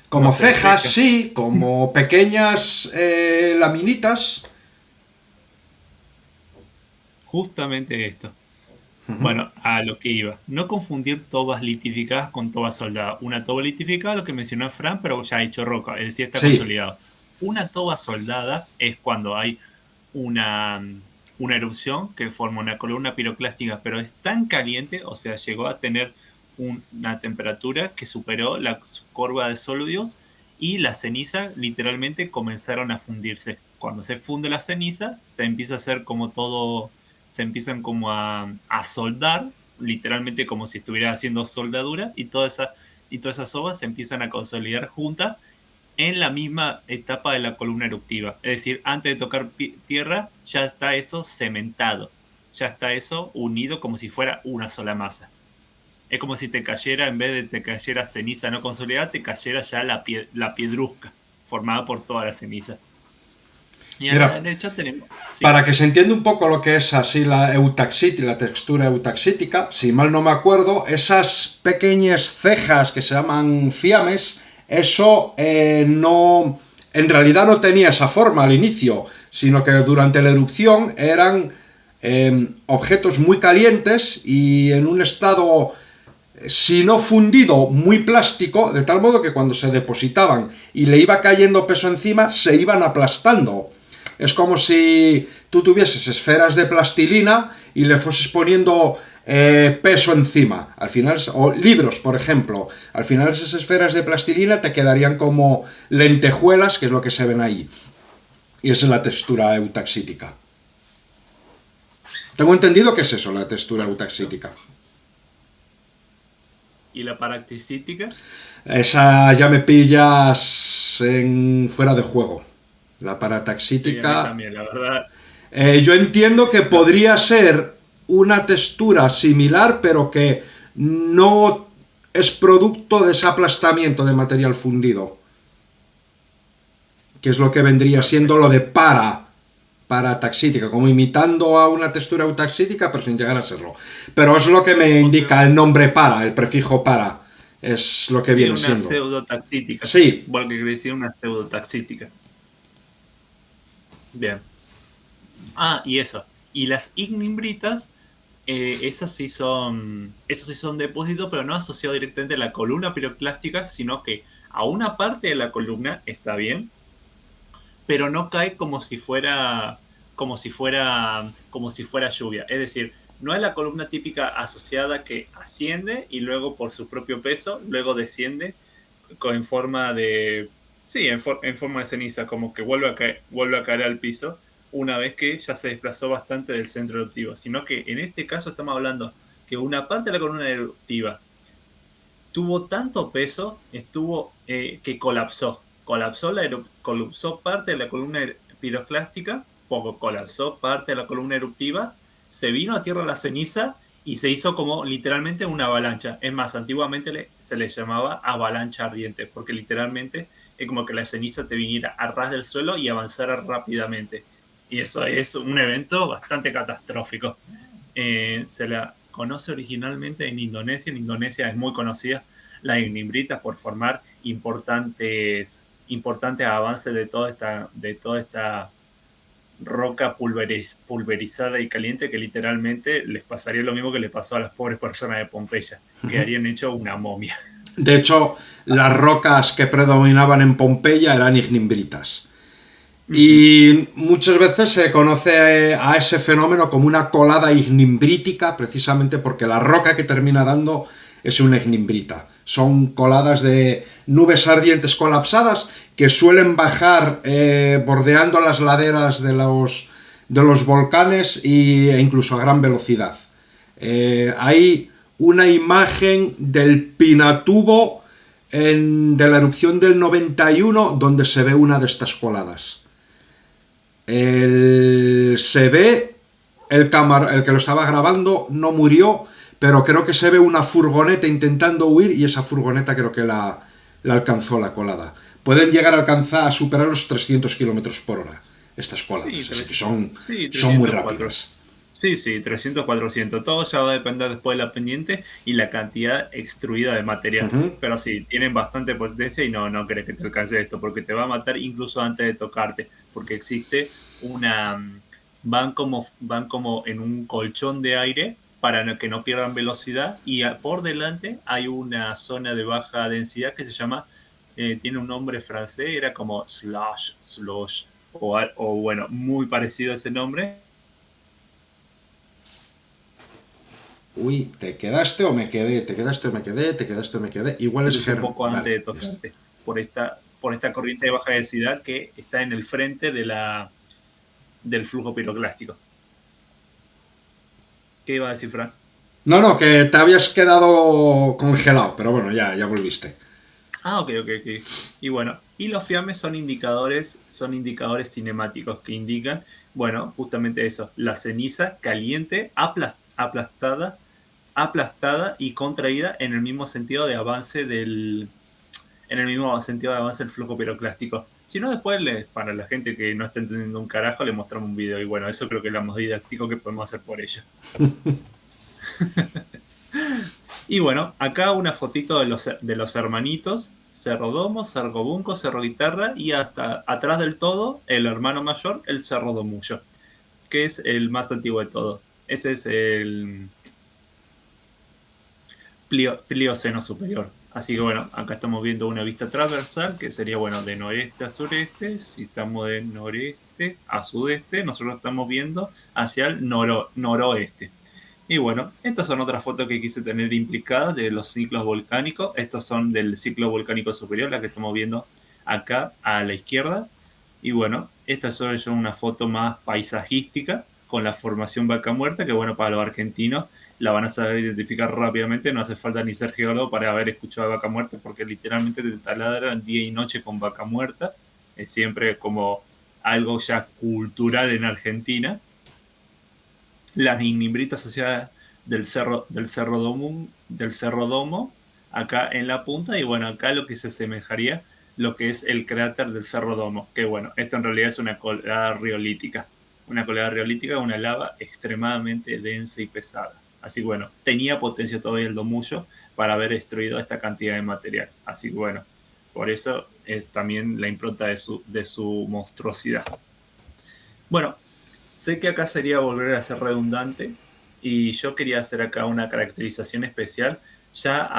Como no sé, cejas, sí, como pequeñas laminitas.
Justamente esto. Bueno, a lo que iba. No confundir tobas litificadas con tobas soldadas. Una toba litificada, lo que mencionó Fran, pero ya hecho roca, es decir, está consolidado. Una toba soldada es cuando hay una erupción que forma una columna piroclástica, pero es tan caliente, o sea, llegó a tener una temperatura que superó la curva de sólidos y la ceniza literalmente comenzaron a fundirse. Cuando se funde la ceniza, te empieza a hacer como todo, se empiezan como a soldar, literalmente como si estuviera haciendo soldadura, y todas esas sobas se empiezan a consolidar juntas en la misma etapa de la columna eruptiva. Es decir, antes de tocar tierra, ya está eso cementado. Ya está eso unido como si fuera una sola masa. Es como si te cayera, en vez de te cayera ceniza no consolidada, te cayera ya la piedrusca, formada por toda la ceniza. Y a la derecha tenemos...
Sí. Para que se entienda un poco lo que es así la textura eutaxítica, si mal no me acuerdo, esas pequeñas cejas que se llaman fiames, eso no, en realidad no tenía esa forma al inicio, sino que durante la erupción eran objetos muy calientes y en un estado, si no fundido, muy plástico, de tal modo que cuando se depositaban y le iba cayendo peso encima, se iban aplastando. Es como si tú tuvieses esferas de plastilina y le fueses poniendo peso encima. Al final, o libros, por ejemplo. Al final esas esferas de plastilina te quedarían como lentejuelas, que es lo que se ven ahí. Y esa es la textura eutaxítica. Tengo entendido que es eso, la textura eutaxítica.
¿Y la paractisítica?
Esa ya me pillas fuera de juego. La parataxítica...
Sí, a mí también, la verdad.
Yo entiendo que podría ser una textura similar, pero que no es producto de ese aplastamiento de material fundido. Que es lo que vendría siendo lo de parataxítica, como imitando a una textura eutaxítica, pero sin llegar a serlo. Pero es lo que me indica el nombre el prefijo para. Es lo que viene siendo.
Una pseudotaxítica.
Sí.
Porque quiere decir una pseudotaxítica. Bien. Y eso. Y las ignimbritas, esos sí son depósitos, pero no asociados directamente a la columna piroclástica, sino que a una parte de la columna está bien, pero no cae como si fuera lluvia. Es decir, no es la columna típica asociada que asciende y luego por su propio peso, luego desciende en forma de... Sí, en forma de ceniza, como que vuelve a caer al piso una vez que ya se desplazó bastante del centro eruptivo, sino que en este caso estamos hablando que una parte de la columna eruptiva tuvo tanto peso, que colapsó parte de la columna piroclástica poco colapsó parte de la columna eruptiva, se vino a tierra la ceniza y se hizo como literalmente una avalancha. Es más, antiguamente se le llamaba avalancha ardiente, porque literalmente es como que la ceniza te viniera a ras del suelo y avanzara rápidamente. Y eso es un evento bastante catastrófico. Se la conoce originalmente en Indonesia. En Indonesia es muy conocida la ignimbrita por formar importantes avances de toda esta roca pulverizada y caliente, que literalmente les pasaría lo mismo que le pasó a las pobres personas de Pompeya, quedarían hecho una momia.
De hecho, las rocas que predominaban en Pompeya eran ignimbritas. Y muchas veces se conoce a ese fenómeno como una colada ignimbrítica, precisamente porque la roca que termina dando es una ignimbrita. Son coladas de nubes ardientes colapsadas que suelen bajar bordeando las laderas de los volcanes e incluso a gran velocidad. Hay una imagen del Pinatubo de la erupción del 91 donde se ve una de estas coladas. Se ve el que lo estaba grabando no murió, pero creo que se ve una furgoneta intentando huir y esa furgoneta creo que la alcanzó la colada. Pueden llegar a superar los 300 kilómetros por hora estas coladas,
Sí,
así que son
300,
muy rápidas.
Sí, 300, 400. Todo ya va a depender después de la pendiente y la cantidad extruida de material. Pero sí, tienen bastante potencia y no crees que te alcance esto, porque te va a matar incluso antes de tocarte, porque existe van como en un colchón de aire para que no pierdan velocidad, y por delante hay una zona de baja densidad que se llama, tiene un nombre francés, era como slush, o bueno, muy parecido a ese nombre.
Uy, ¿te quedaste o me quedé? ¿Te quedaste o me quedé? ¿Te quedaste o me quedé? Igual es
Un poco antes
vale,
de tocarte, por esta corriente de baja densidad que está en el frente del flujo piroclástico. ¿Qué iba a decir, Frank?
No, que te habías quedado congelado, pero bueno, ya volviste.
Ok. Y bueno, y los fiames son indicadores cinemáticos que indican, bueno, justamente eso, la ceniza caliente, aplastada y contraída en el mismo sentido de avance del flujo piroclástico. Si no, después, para la gente que no está entendiendo un carajo, le mostramos un video. Y bueno, eso creo que es lo más didáctico que podemos hacer por ello. Y bueno, acá una fotito de los hermanitos: Cerro Domo, Cerro Bunco, Cerro Guitarra, y hasta atrás del todo, el hermano mayor, el Cerro Domullo, que es el más antiguo de todo. Ese es el Plioceno superior. Así que bueno, acá estamos viendo una vista transversal, que sería, bueno, de noreste a sureste. Si estamos de noreste a sudeste, nosotros estamos viendo hacia el noroeste. Y bueno, estas son otras fotos que quise tener implicadas de los ciclos volcánicos. Estas son del ciclo volcánico superior, la que estamos viendo acá a la izquierda. Y bueno, esta es solo una foto más paisajística con la formación Vaca Muerta, que bueno, para los argentinos la van a saber identificar rápidamente. No hace falta ni ser geólogo para haber escuchado Vaca Muerta, porque literalmente te taladran día y noche con Vaca Muerta. Es siempre como algo ya cultural en Argentina. Las ignimbritas asociadas del cerro Domo, acá en la punta, y bueno, acá lo que se asemejaría lo que es el cráter del Cerro Domo, que bueno, esto en realidad es una colada riolítica, una lava extremadamente densa y pesada. Así que bueno, tenía potencia todavía el Domullo para haber destruido esta cantidad de material. Así que bueno, por eso es también la impronta de su monstruosidad. Bueno, sé que acá sería volver a ser redundante, y yo quería hacer acá una caracterización especial, ya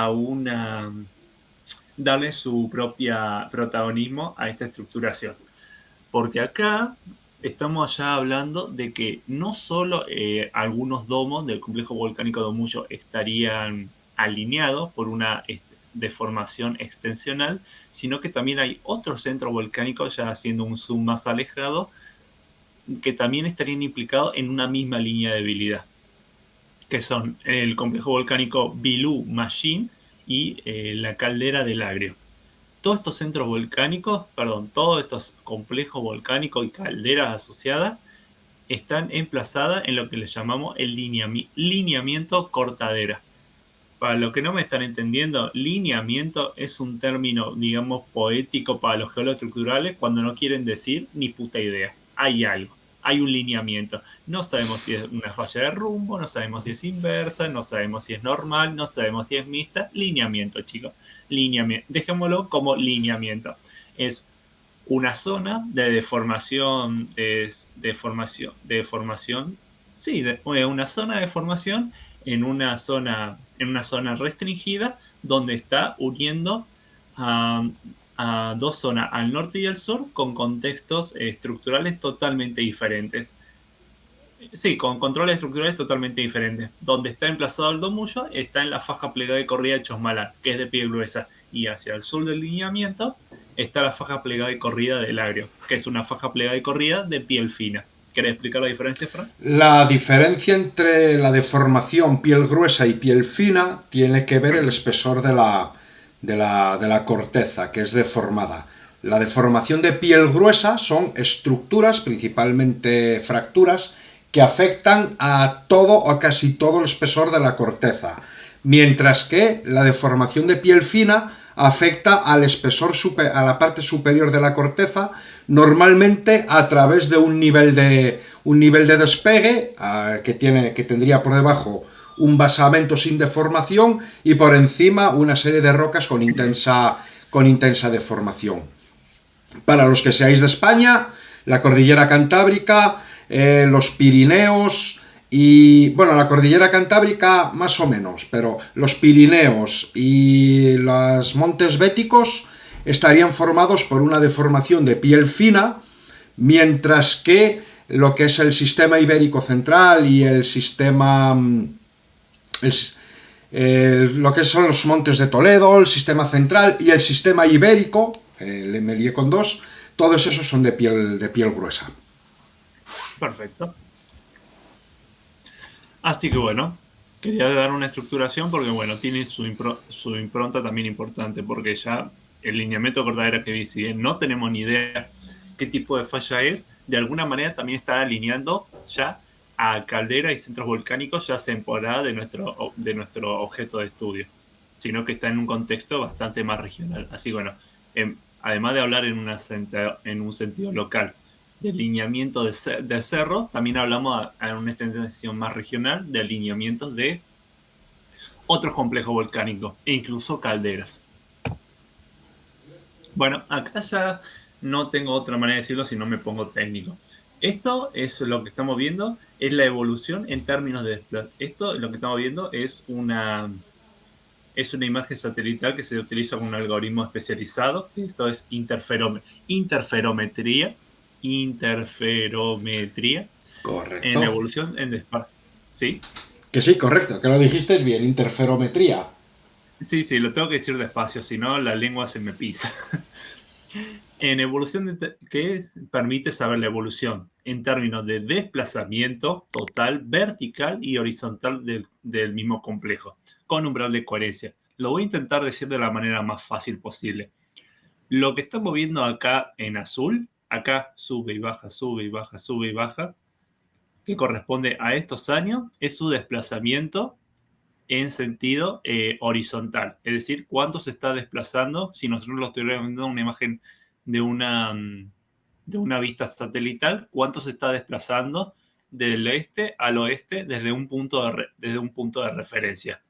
darle su propia protagonismo a esta estructuración. Porque acá estamos ya hablando de que no solo algunos domos del complejo volcánico Domullo estarían alineados por una deformación extensional, sino que también hay otros centros volcánicos, ya haciendo un zoom más alejado, que también estarían implicados en una misma línea de debilidad, que son el complejo volcánico Bilú Machín y la caldera del Agrio. Todos estos centros volcánicos, todos estos complejos volcánicos y calderas asociadas, están emplazadas en lo que le llamamos el lineamiento cortadera. Para los que no me están entendiendo, lineamiento es un término, digamos, poético para los geólogos estructurales cuando no quieren decir ni puta idea. Hay algo, hay un lineamiento. No sabemos si es una falla de rumbo, no sabemos si es inversa, no sabemos si es normal, no sabemos si es mixta. Lineamiento, chicos. Lineamiento. Dejémoslo como lineamiento. Es una zona de deformación, una zona de formación en una zona restringida donde está uniendo a dos zonas, al norte y al sur, con contextos estructurales totalmente diferentes. Sí, con controles estructurales totalmente diferentes. Donde está emplazado el domullo está en la faja plegada y corrida de Chosmalal, que es de piel gruesa, y hacia el sur del lineamiento está la faja plegada y corrida del Agrio, que es una faja plegada y corrida de piel fina. ¿Querés explicar la diferencia, Fran?
La diferencia entre la deformación piel gruesa y piel fina tiene que ver el espesor de la corteza, que es deformada. La deformación de piel gruesa son estructuras, principalmente fracturas, que afectan a todo o a casi todo el espesor de la corteza, mientras que la deformación de piel fina afecta al espesor a la parte superior de la corteza, normalmente a través de un nivel de despegue que tendría por debajo un basamento sin deformación y por encima una serie de rocas con intensa deformación. Para los que seáis de España, la cordillera Cantábrica, los Pirineos y, bueno, la cordillera Cantábrica más o menos, pero los Pirineos y los montes béticos estarían formados por una deformación de piel fina, mientras que lo que es el sistema ibérico central y el sistema... lo que son los montes de Toledo, el sistema central y el sistema ibérico, le me lié con dos, todos esos son de piel gruesa.
Perfecto. Así que bueno, quería dar una estructuración porque bueno, tiene su impronta también importante, porque ya el lineamiento de cortadera que vi, si bien no tenemos ni idea qué tipo de falla es, de alguna manera también está alineando ya a caldera y centros volcánicos ya temporada de nuestro objeto de estudio, sino que está en un contexto bastante más regional. Así que bueno, además de hablar en un sentido local de lineamiento de cerro, también hablamos en una extensión más regional de alineamientos de otros complejos volcánicos e incluso calderas. Bueno, acá ya no tengo otra manera de decirlo si no me pongo técnico. Esto es lo que estamos viendo, es la evolución en términos de desplazamiento. Esto lo que estamos viendo es una imagen satelital que se utiliza con un algoritmo especializado. Esto es interferometría. En
Correcto.
evolución en despacio. ¿Sí?
Que sí, correcto, que lo dijiste bien, interferometría.
Sí, lo tengo que decir despacio, si no la lengua se me pisa. En evolución, que permite saber la evolución en términos de desplazamiento total, vertical y horizontal del mismo complejo, con umbral de coherencia. Lo voy a intentar decir de la manera más fácil posible. Lo que estamos viendo acá en azul, acá sube y baja, sube y baja, sube y baja, que corresponde a estos años, es su desplazamiento en sentido horizontal. Es decir, cuánto se está desplazando, si nosotros lo estuviéramos viendo una imagen de una vista satelital, cuánto se está desplazando del este al oeste desde un punto de referencia.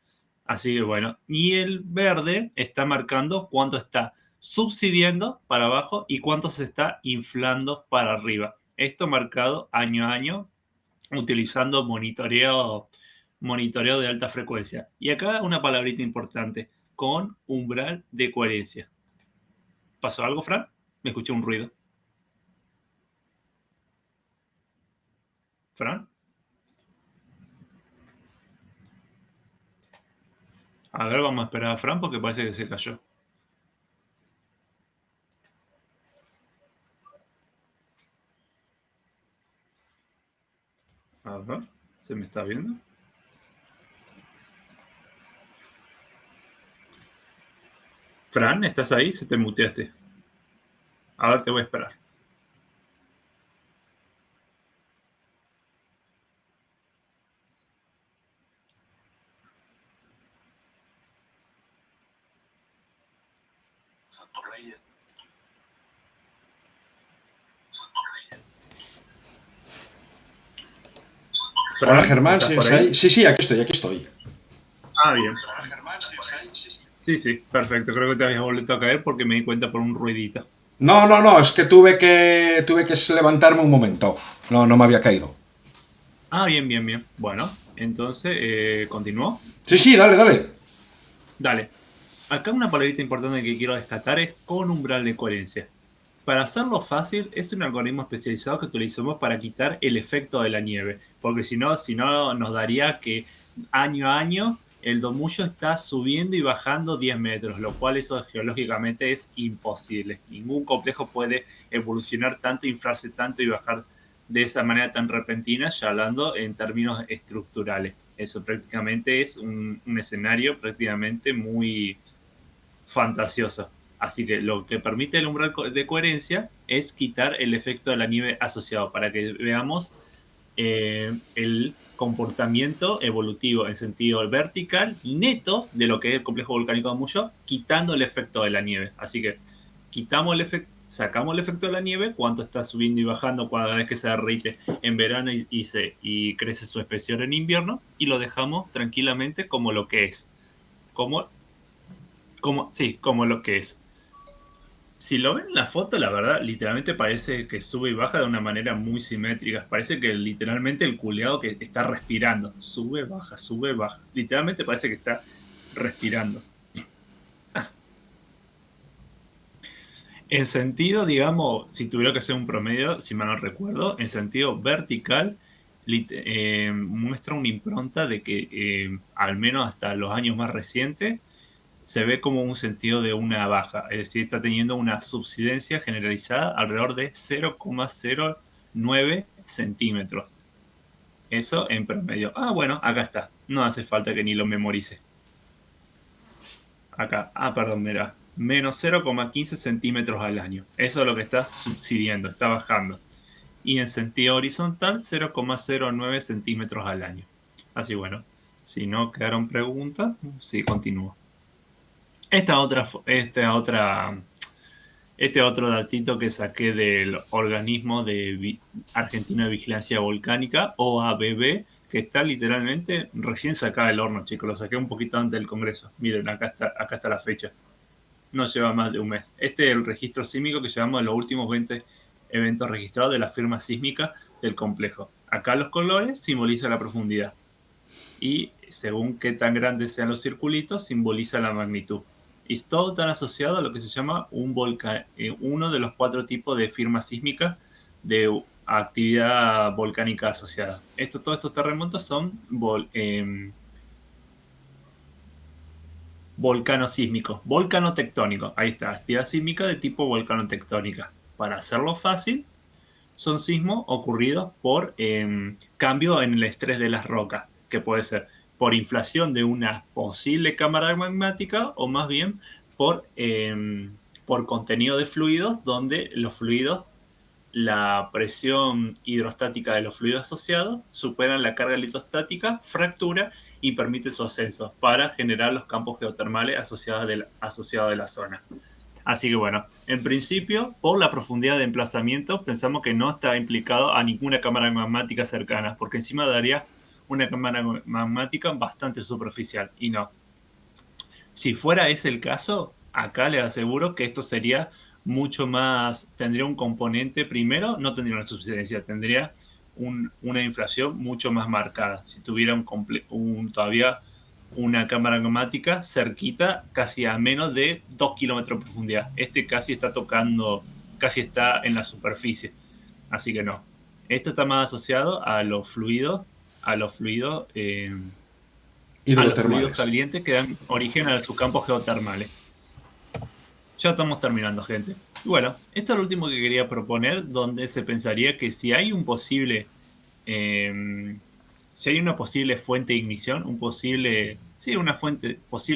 Así que bueno, y el verde está marcando cuánto está subsidiando para abajo y cuánto se está inflando para arriba. Esto marcado año a año utilizando monitoreo de alta frecuencia. Y acá una palabrita importante, con umbral de coherencia. ¿Pasó algo, Fran? Me escuché un ruido. ¿Fran? A ver, vamos a esperar a Fran porque parece que se cayó. A ver, ¿se me está viendo? Fran, ¿estás ahí? Se te muteaste. A ver, te voy a esperar.
Hola
Fran,
Germán,
¿estás por
¿sigues
ahí?
ahí? Sí, sí, aquí estoy, aquí estoy.
Ah, bien. Sí, sí, perfecto. Creo que te habías vuelto a caer porque me di cuenta por un ruidito.
No, no, no, es que tuve que levantarme un momento. No, no me había caído.
Ah, bien, bien, bien. Bueno, entonces, ¿continuó?
Sí, sí, dale, dale.
Dale. Acá una palabrita importante que quiero destacar es con umbral de coherencia. Para hacerlo fácil, es un algoritmo especializado que utilizamos para quitar el efecto de la nieve, porque si no nos daría que año a año el domullo está subiendo y bajando 10 metros, lo cual eso geológicamente es imposible. Ningún complejo puede evolucionar tanto, inflarse tanto y bajar de esa manera tan repentina, ya hablando en términos estructurales. Eso prácticamente es un escenario prácticamente muy fantasioso. Así que lo que permite el umbral de coherencia es quitar el efecto de la nieve asociado para que veamos el comportamiento evolutivo en sentido vertical neto de lo que es el complejo volcánico de Muyo, quitando el efecto de la nieve. Así que sacamos el efecto de la nieve, cuánto está subiendo y bajando cada vez que se derrite en verano y crece su espesor en invierno, y lo dejamos tranquilamente como lo que es. Como, como lo que es. Si lo ven en la foto, la verdad, literalmente parece que sube y baja de una manera muy simétrica. Parece que literalmente el culeado que está respirando. Sube, baja, sube, baja. Literalmente parece que está respirando. En sentido, digamos, si tuviera que hacer un promedio, si mal no recuerdo, en sentido vertical, muestra una impronta de que, al menos hasta los años más recientes, se ve como un sentido de una baja, es decir, está teniendo una subsidencia generalizada alrededor de 0,09 centímetros. Eso en promedio. Ah, bueno, acá está. No hace falta que ni lo memorice. Acá, perdón, mira. Menos 0,15 centímetros al año. Eso es lo que está subsidiando, está bajando. Y en sentido horizontal, 0,09 centímetros al año. Así bueno, si no quedaron preguntas, sí, continúo. Este otro datito que saqué del organismo argentino de vigilancia volcánica, OABB, que está literalmente recién sacada del horno, chicos. Lo saqué un poquito antes del Congreso. Miren, acá está la fecha. No lleva más de un mes. Este es el registro sísmico que llevamos de los últimos 20 eventos registrados de la firma sísmica del complejo. Acá los colores simbolizan la profundidad. Y según qué tan grandes sean los circulitos, simboliza la magnitud. Y todo tan asociado a lo que se llama un volcán, uno de los 4 tipos de firma sísmica de actividad volcánica asociada. Todos estos terremotos son volcanosísmicos, volcanotectónicos. Ahí está, actividad sísmica de tipo volcanotectónica. Para hacerlo fácil, son sismos ocurridos por cambio en el estrés de las rocas, que puede ser por inflación de una posible cámara magmática o más bien por contenido de fluidos, donde los fluidos, la presión hidrostática de los fluidos asociados superan la carga litostática, fractura y permite su ascenso para generar los campos geotermales asociados de la zona. Así que bueno, en principio, por la profundidad de emplazamiento, pensamos que no está implicado a ninguna cámara magmática cercana, porque encima daría una cámara magmática bastante superficial, y no. Si fuera ese el caso, acá les aseguro que esto sería mucho más, tendría un componente, primero, no tendría una subsidencia, tendría una inflación mucho más marcada. Si tuviera todavía una cámara magmática cerquita, casi a menos de 2 kilómetros de profundidad. Casi está tocando, casi está en la superficie. Así que no. Esto está más asociado a los fluidos, a los fluidos
Hidrotermales.
calientes que dan origen a sus campos geotermales. Ya estamos terminando, gente. Y bueno, esto es lo último que quería proponer, donde se pensaría que si hay si hay una posible fuente de ignición, una posible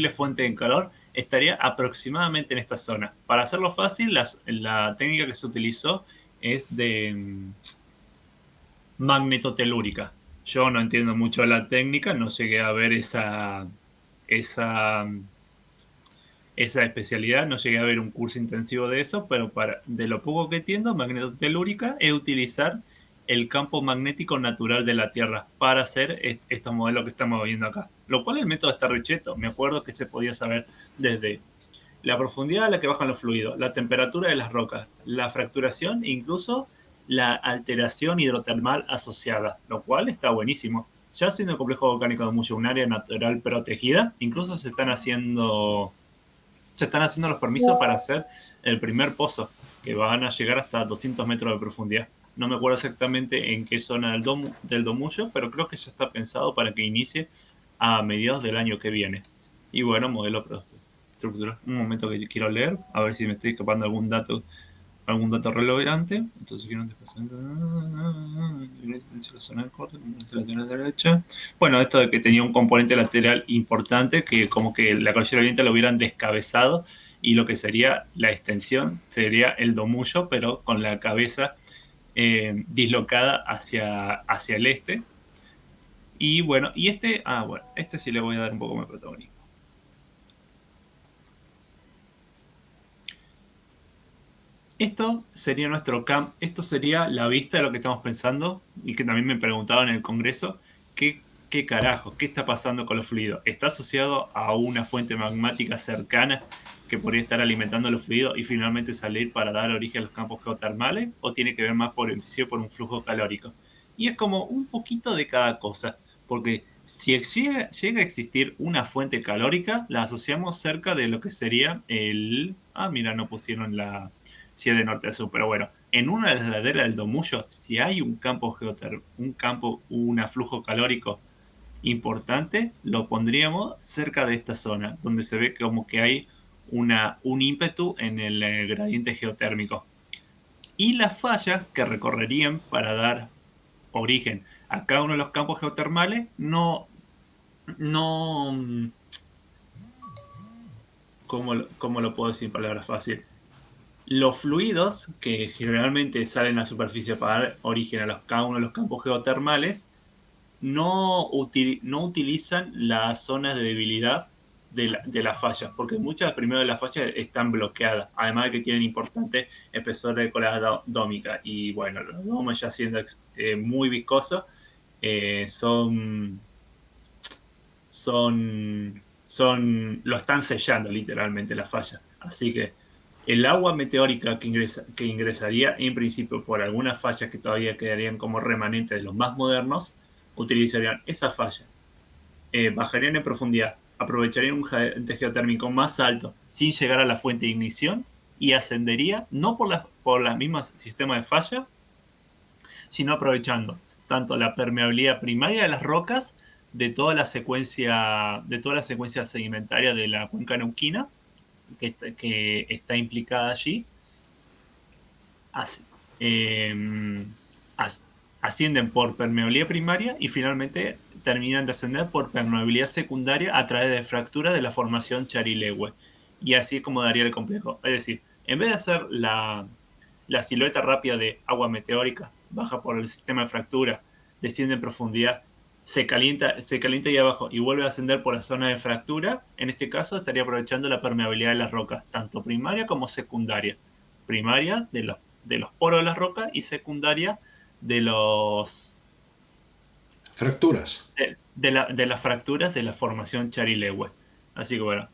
fuente de calor, estaría aproximadamente en esta zona. Para hacerlo fácil, la técnica que se utilizó es de magnetotelúrica. Yo no entiendo mucho la técnica, no llegué a ver esa
esa especialidad, no llegué a ver un curso intensivo de eso, pero de lo poco que entiendo, magnetotelúrica es utilizar el campo magnético natural de la Tierra para hacer estos modelos que estamos viendo acá. Lo cual el método está recheto. Me acuerdo que se podía saber desde la profundidad a la que bajan los fluidos, la temperatura de las rocas, la fracturación e incluso la alteración hidrotermal asociada, lo cual está buenísimo. Ya siendo el complejo volcánico de Muyo un área natural protegida, incluso se están haciendo los permisos para hacer el primer pozo, que van a llegar hasta 200 metros de profundidad. No me acuerdo exactamente en qué zona del Domullo, pero creo que ya está pensado para que inicie a mediados del año que viene. Y bueno, modelo estructural. Un momento que quiero leer, a ver si me estoy escapando algún dato relevante. Entonces quiero derecha. Bueno, esto de que tenía un componente lateral importante, que como que la cordillera oriental lo hubieran descabezado, y lo que sería la extensión sería el Domullo, pero con la cabeza dislocada hacia el este. Y bueno, este sí le voy a dar un poco más protagonismo. Esto sería esto sería la vista de lo que estamos pensando, y que también me preguntaban en el Congreso, ¿qué carajo? ¿Qué está pasando con los fluidos? ¿Está asociado a una fuente magmática cercana que podría estar alimentando los fluidos y finalmente salir para dar origen a los campos geotermales? ¿O tiene que ver más por un flujo calórico? Y es como un poquito de cada cosa, porque si llega a existir una fuente calórica, la asociamos cerca de lo que sería el... mira, no pusieron si es de norte a sur, pero bueno, en una de las laderas del Domullo, si hay un flujo calórico importante, lo pondríamos cerca de esta zona, donde se ve como que hay un ímpetu en el gradiente geotérmico. Y las fallas que recorrerían para dar origen a cada uno de los campos geotermales ¿cómo lo puedo decir en palabras fáciles? Los fluidos que generalmente salen a la superficie para dar origen a cada uno de los campos geotermales no utilizan las zonas de debilidad de las fallas, porque muchas primero de las fallas están bloqueadas, además de que tienen importantes espesores de cola dómica, y bueno, los domos ya siendo muy viscosos, lo están sellando literalmente la falla. Así que el agua meteórica que ingresaría en principio por algunas fallas que todavía quedarían como remanentes de los más modernos, utilizarían esa falla, bajarían en profundidad, aprovecharían un gradiente geotérmico más alto sin llegar a la fuente de ignición, y ascendería no por las mismas sistemas de falla, sino aprovechando tanto la permeabilidad primaria de las rocas de toda la secuencia sedimentaria de la cuenca neuquina que está implicada allí. Ascienden por permeabilidad primaria y finalmente terminan de ascender por permeabilidad secundaria a través de fractura de la formación Charilegue. Y así es como daría el complejo. Es decir, en vez de hacer la silueta rápida de agua meteórica, baja por el sistema de fractura, desciende en profundidad, se calienta ahí abajo y vuelve a ascender por la zona de fractura, en este caso estaría aprovechando la permeabilidad de las rocas, tanto primaria como secundaria. Primaria de los poros de las rocas y secundaria de los...
fracturas.
De las fracturas de la formación Charilegue. Así que bueno,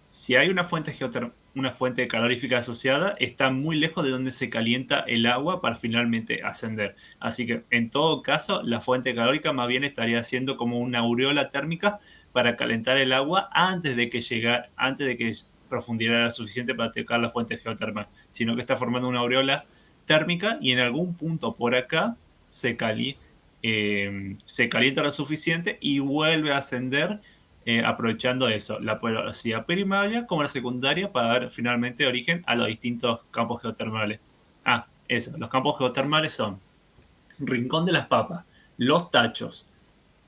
si hay una fuente calorífica asociada, está muy lejos de donde se calienta el agua para finalmente ascender. Así que en todo caso, la fuente calórica más bien estaría haciendo como una aureola térmica para calentar el agua antes de que profundidad era suficiente para tocar la fuente geotermal, sino que está formando una aureola térmica y en algún punto por acá se calienta lo suficiente y vuelve a ascender, aprovechando eso, la porosidad primaria como la secundaria, para dar finalmente origen a los distintos campos geotermales. Los campos geotermales son Rincón de las Papas, Los Tachos,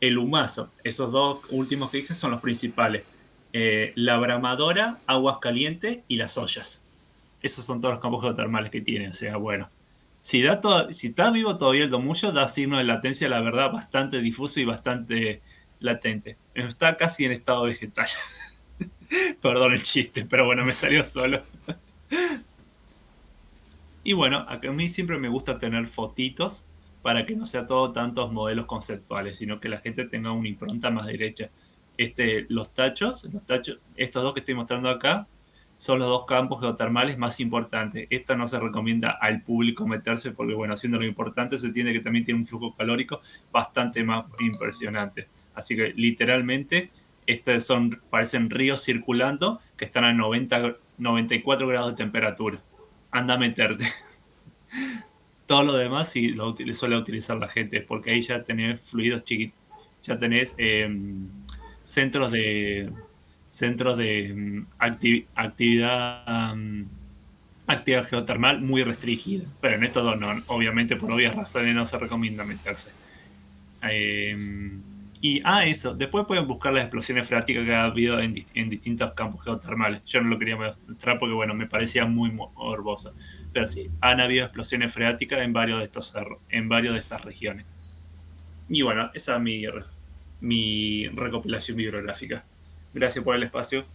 el Humazo. Esos dos últimos que dije son los principales. La Bramadora, Aguas Calientes y Las Ollas. Esos son todos los campos geotermales que tienen. O sea, bueno, si está vivo todavía el Domullo, da signo de latencia, la verdad, bastante difuso y bastante latente. Está casi en estado vegetal. Perdón el chiste, pero bueno, me salió solo. Y bueno, a mí siempre me gusta tener fotitos para que no sea todo tantos modelos conceptuales, sino que la gente tenga una impronta más derecha. Los tachos, estos dos que estoy mostrando acá, son los dos campos geotermales más importantes. Esto no se recomienda al público meterse porque, bueno, siendo lo importante, se entiende que también tiene un flujo calórico bastante más impresionante. Así que, literalmente, parecen ríos circulando que están a 94 grados de temperatura. Anda a meterte. Todo lo demás sí suele utilizar la gente, porque ahí ya tenés fluidos chiquitos, ya tenés centros de actividad geotermal muy restringida. Pero en estos dos no, obviamente por obvias razones no se recomienda meterse. Eso. Después pueden buscar las explosiones freáticas que ha habido en distintos campos geotermales. Yo no lo quería mostrar porque, bueno, me parecía muy morboso. Pero sí, han habido explosiones freáticas en varios de estos cerros, en varios de estas regiones. Y bueno, esa es mi recopilación bibliográfica. Gracias por el espacio.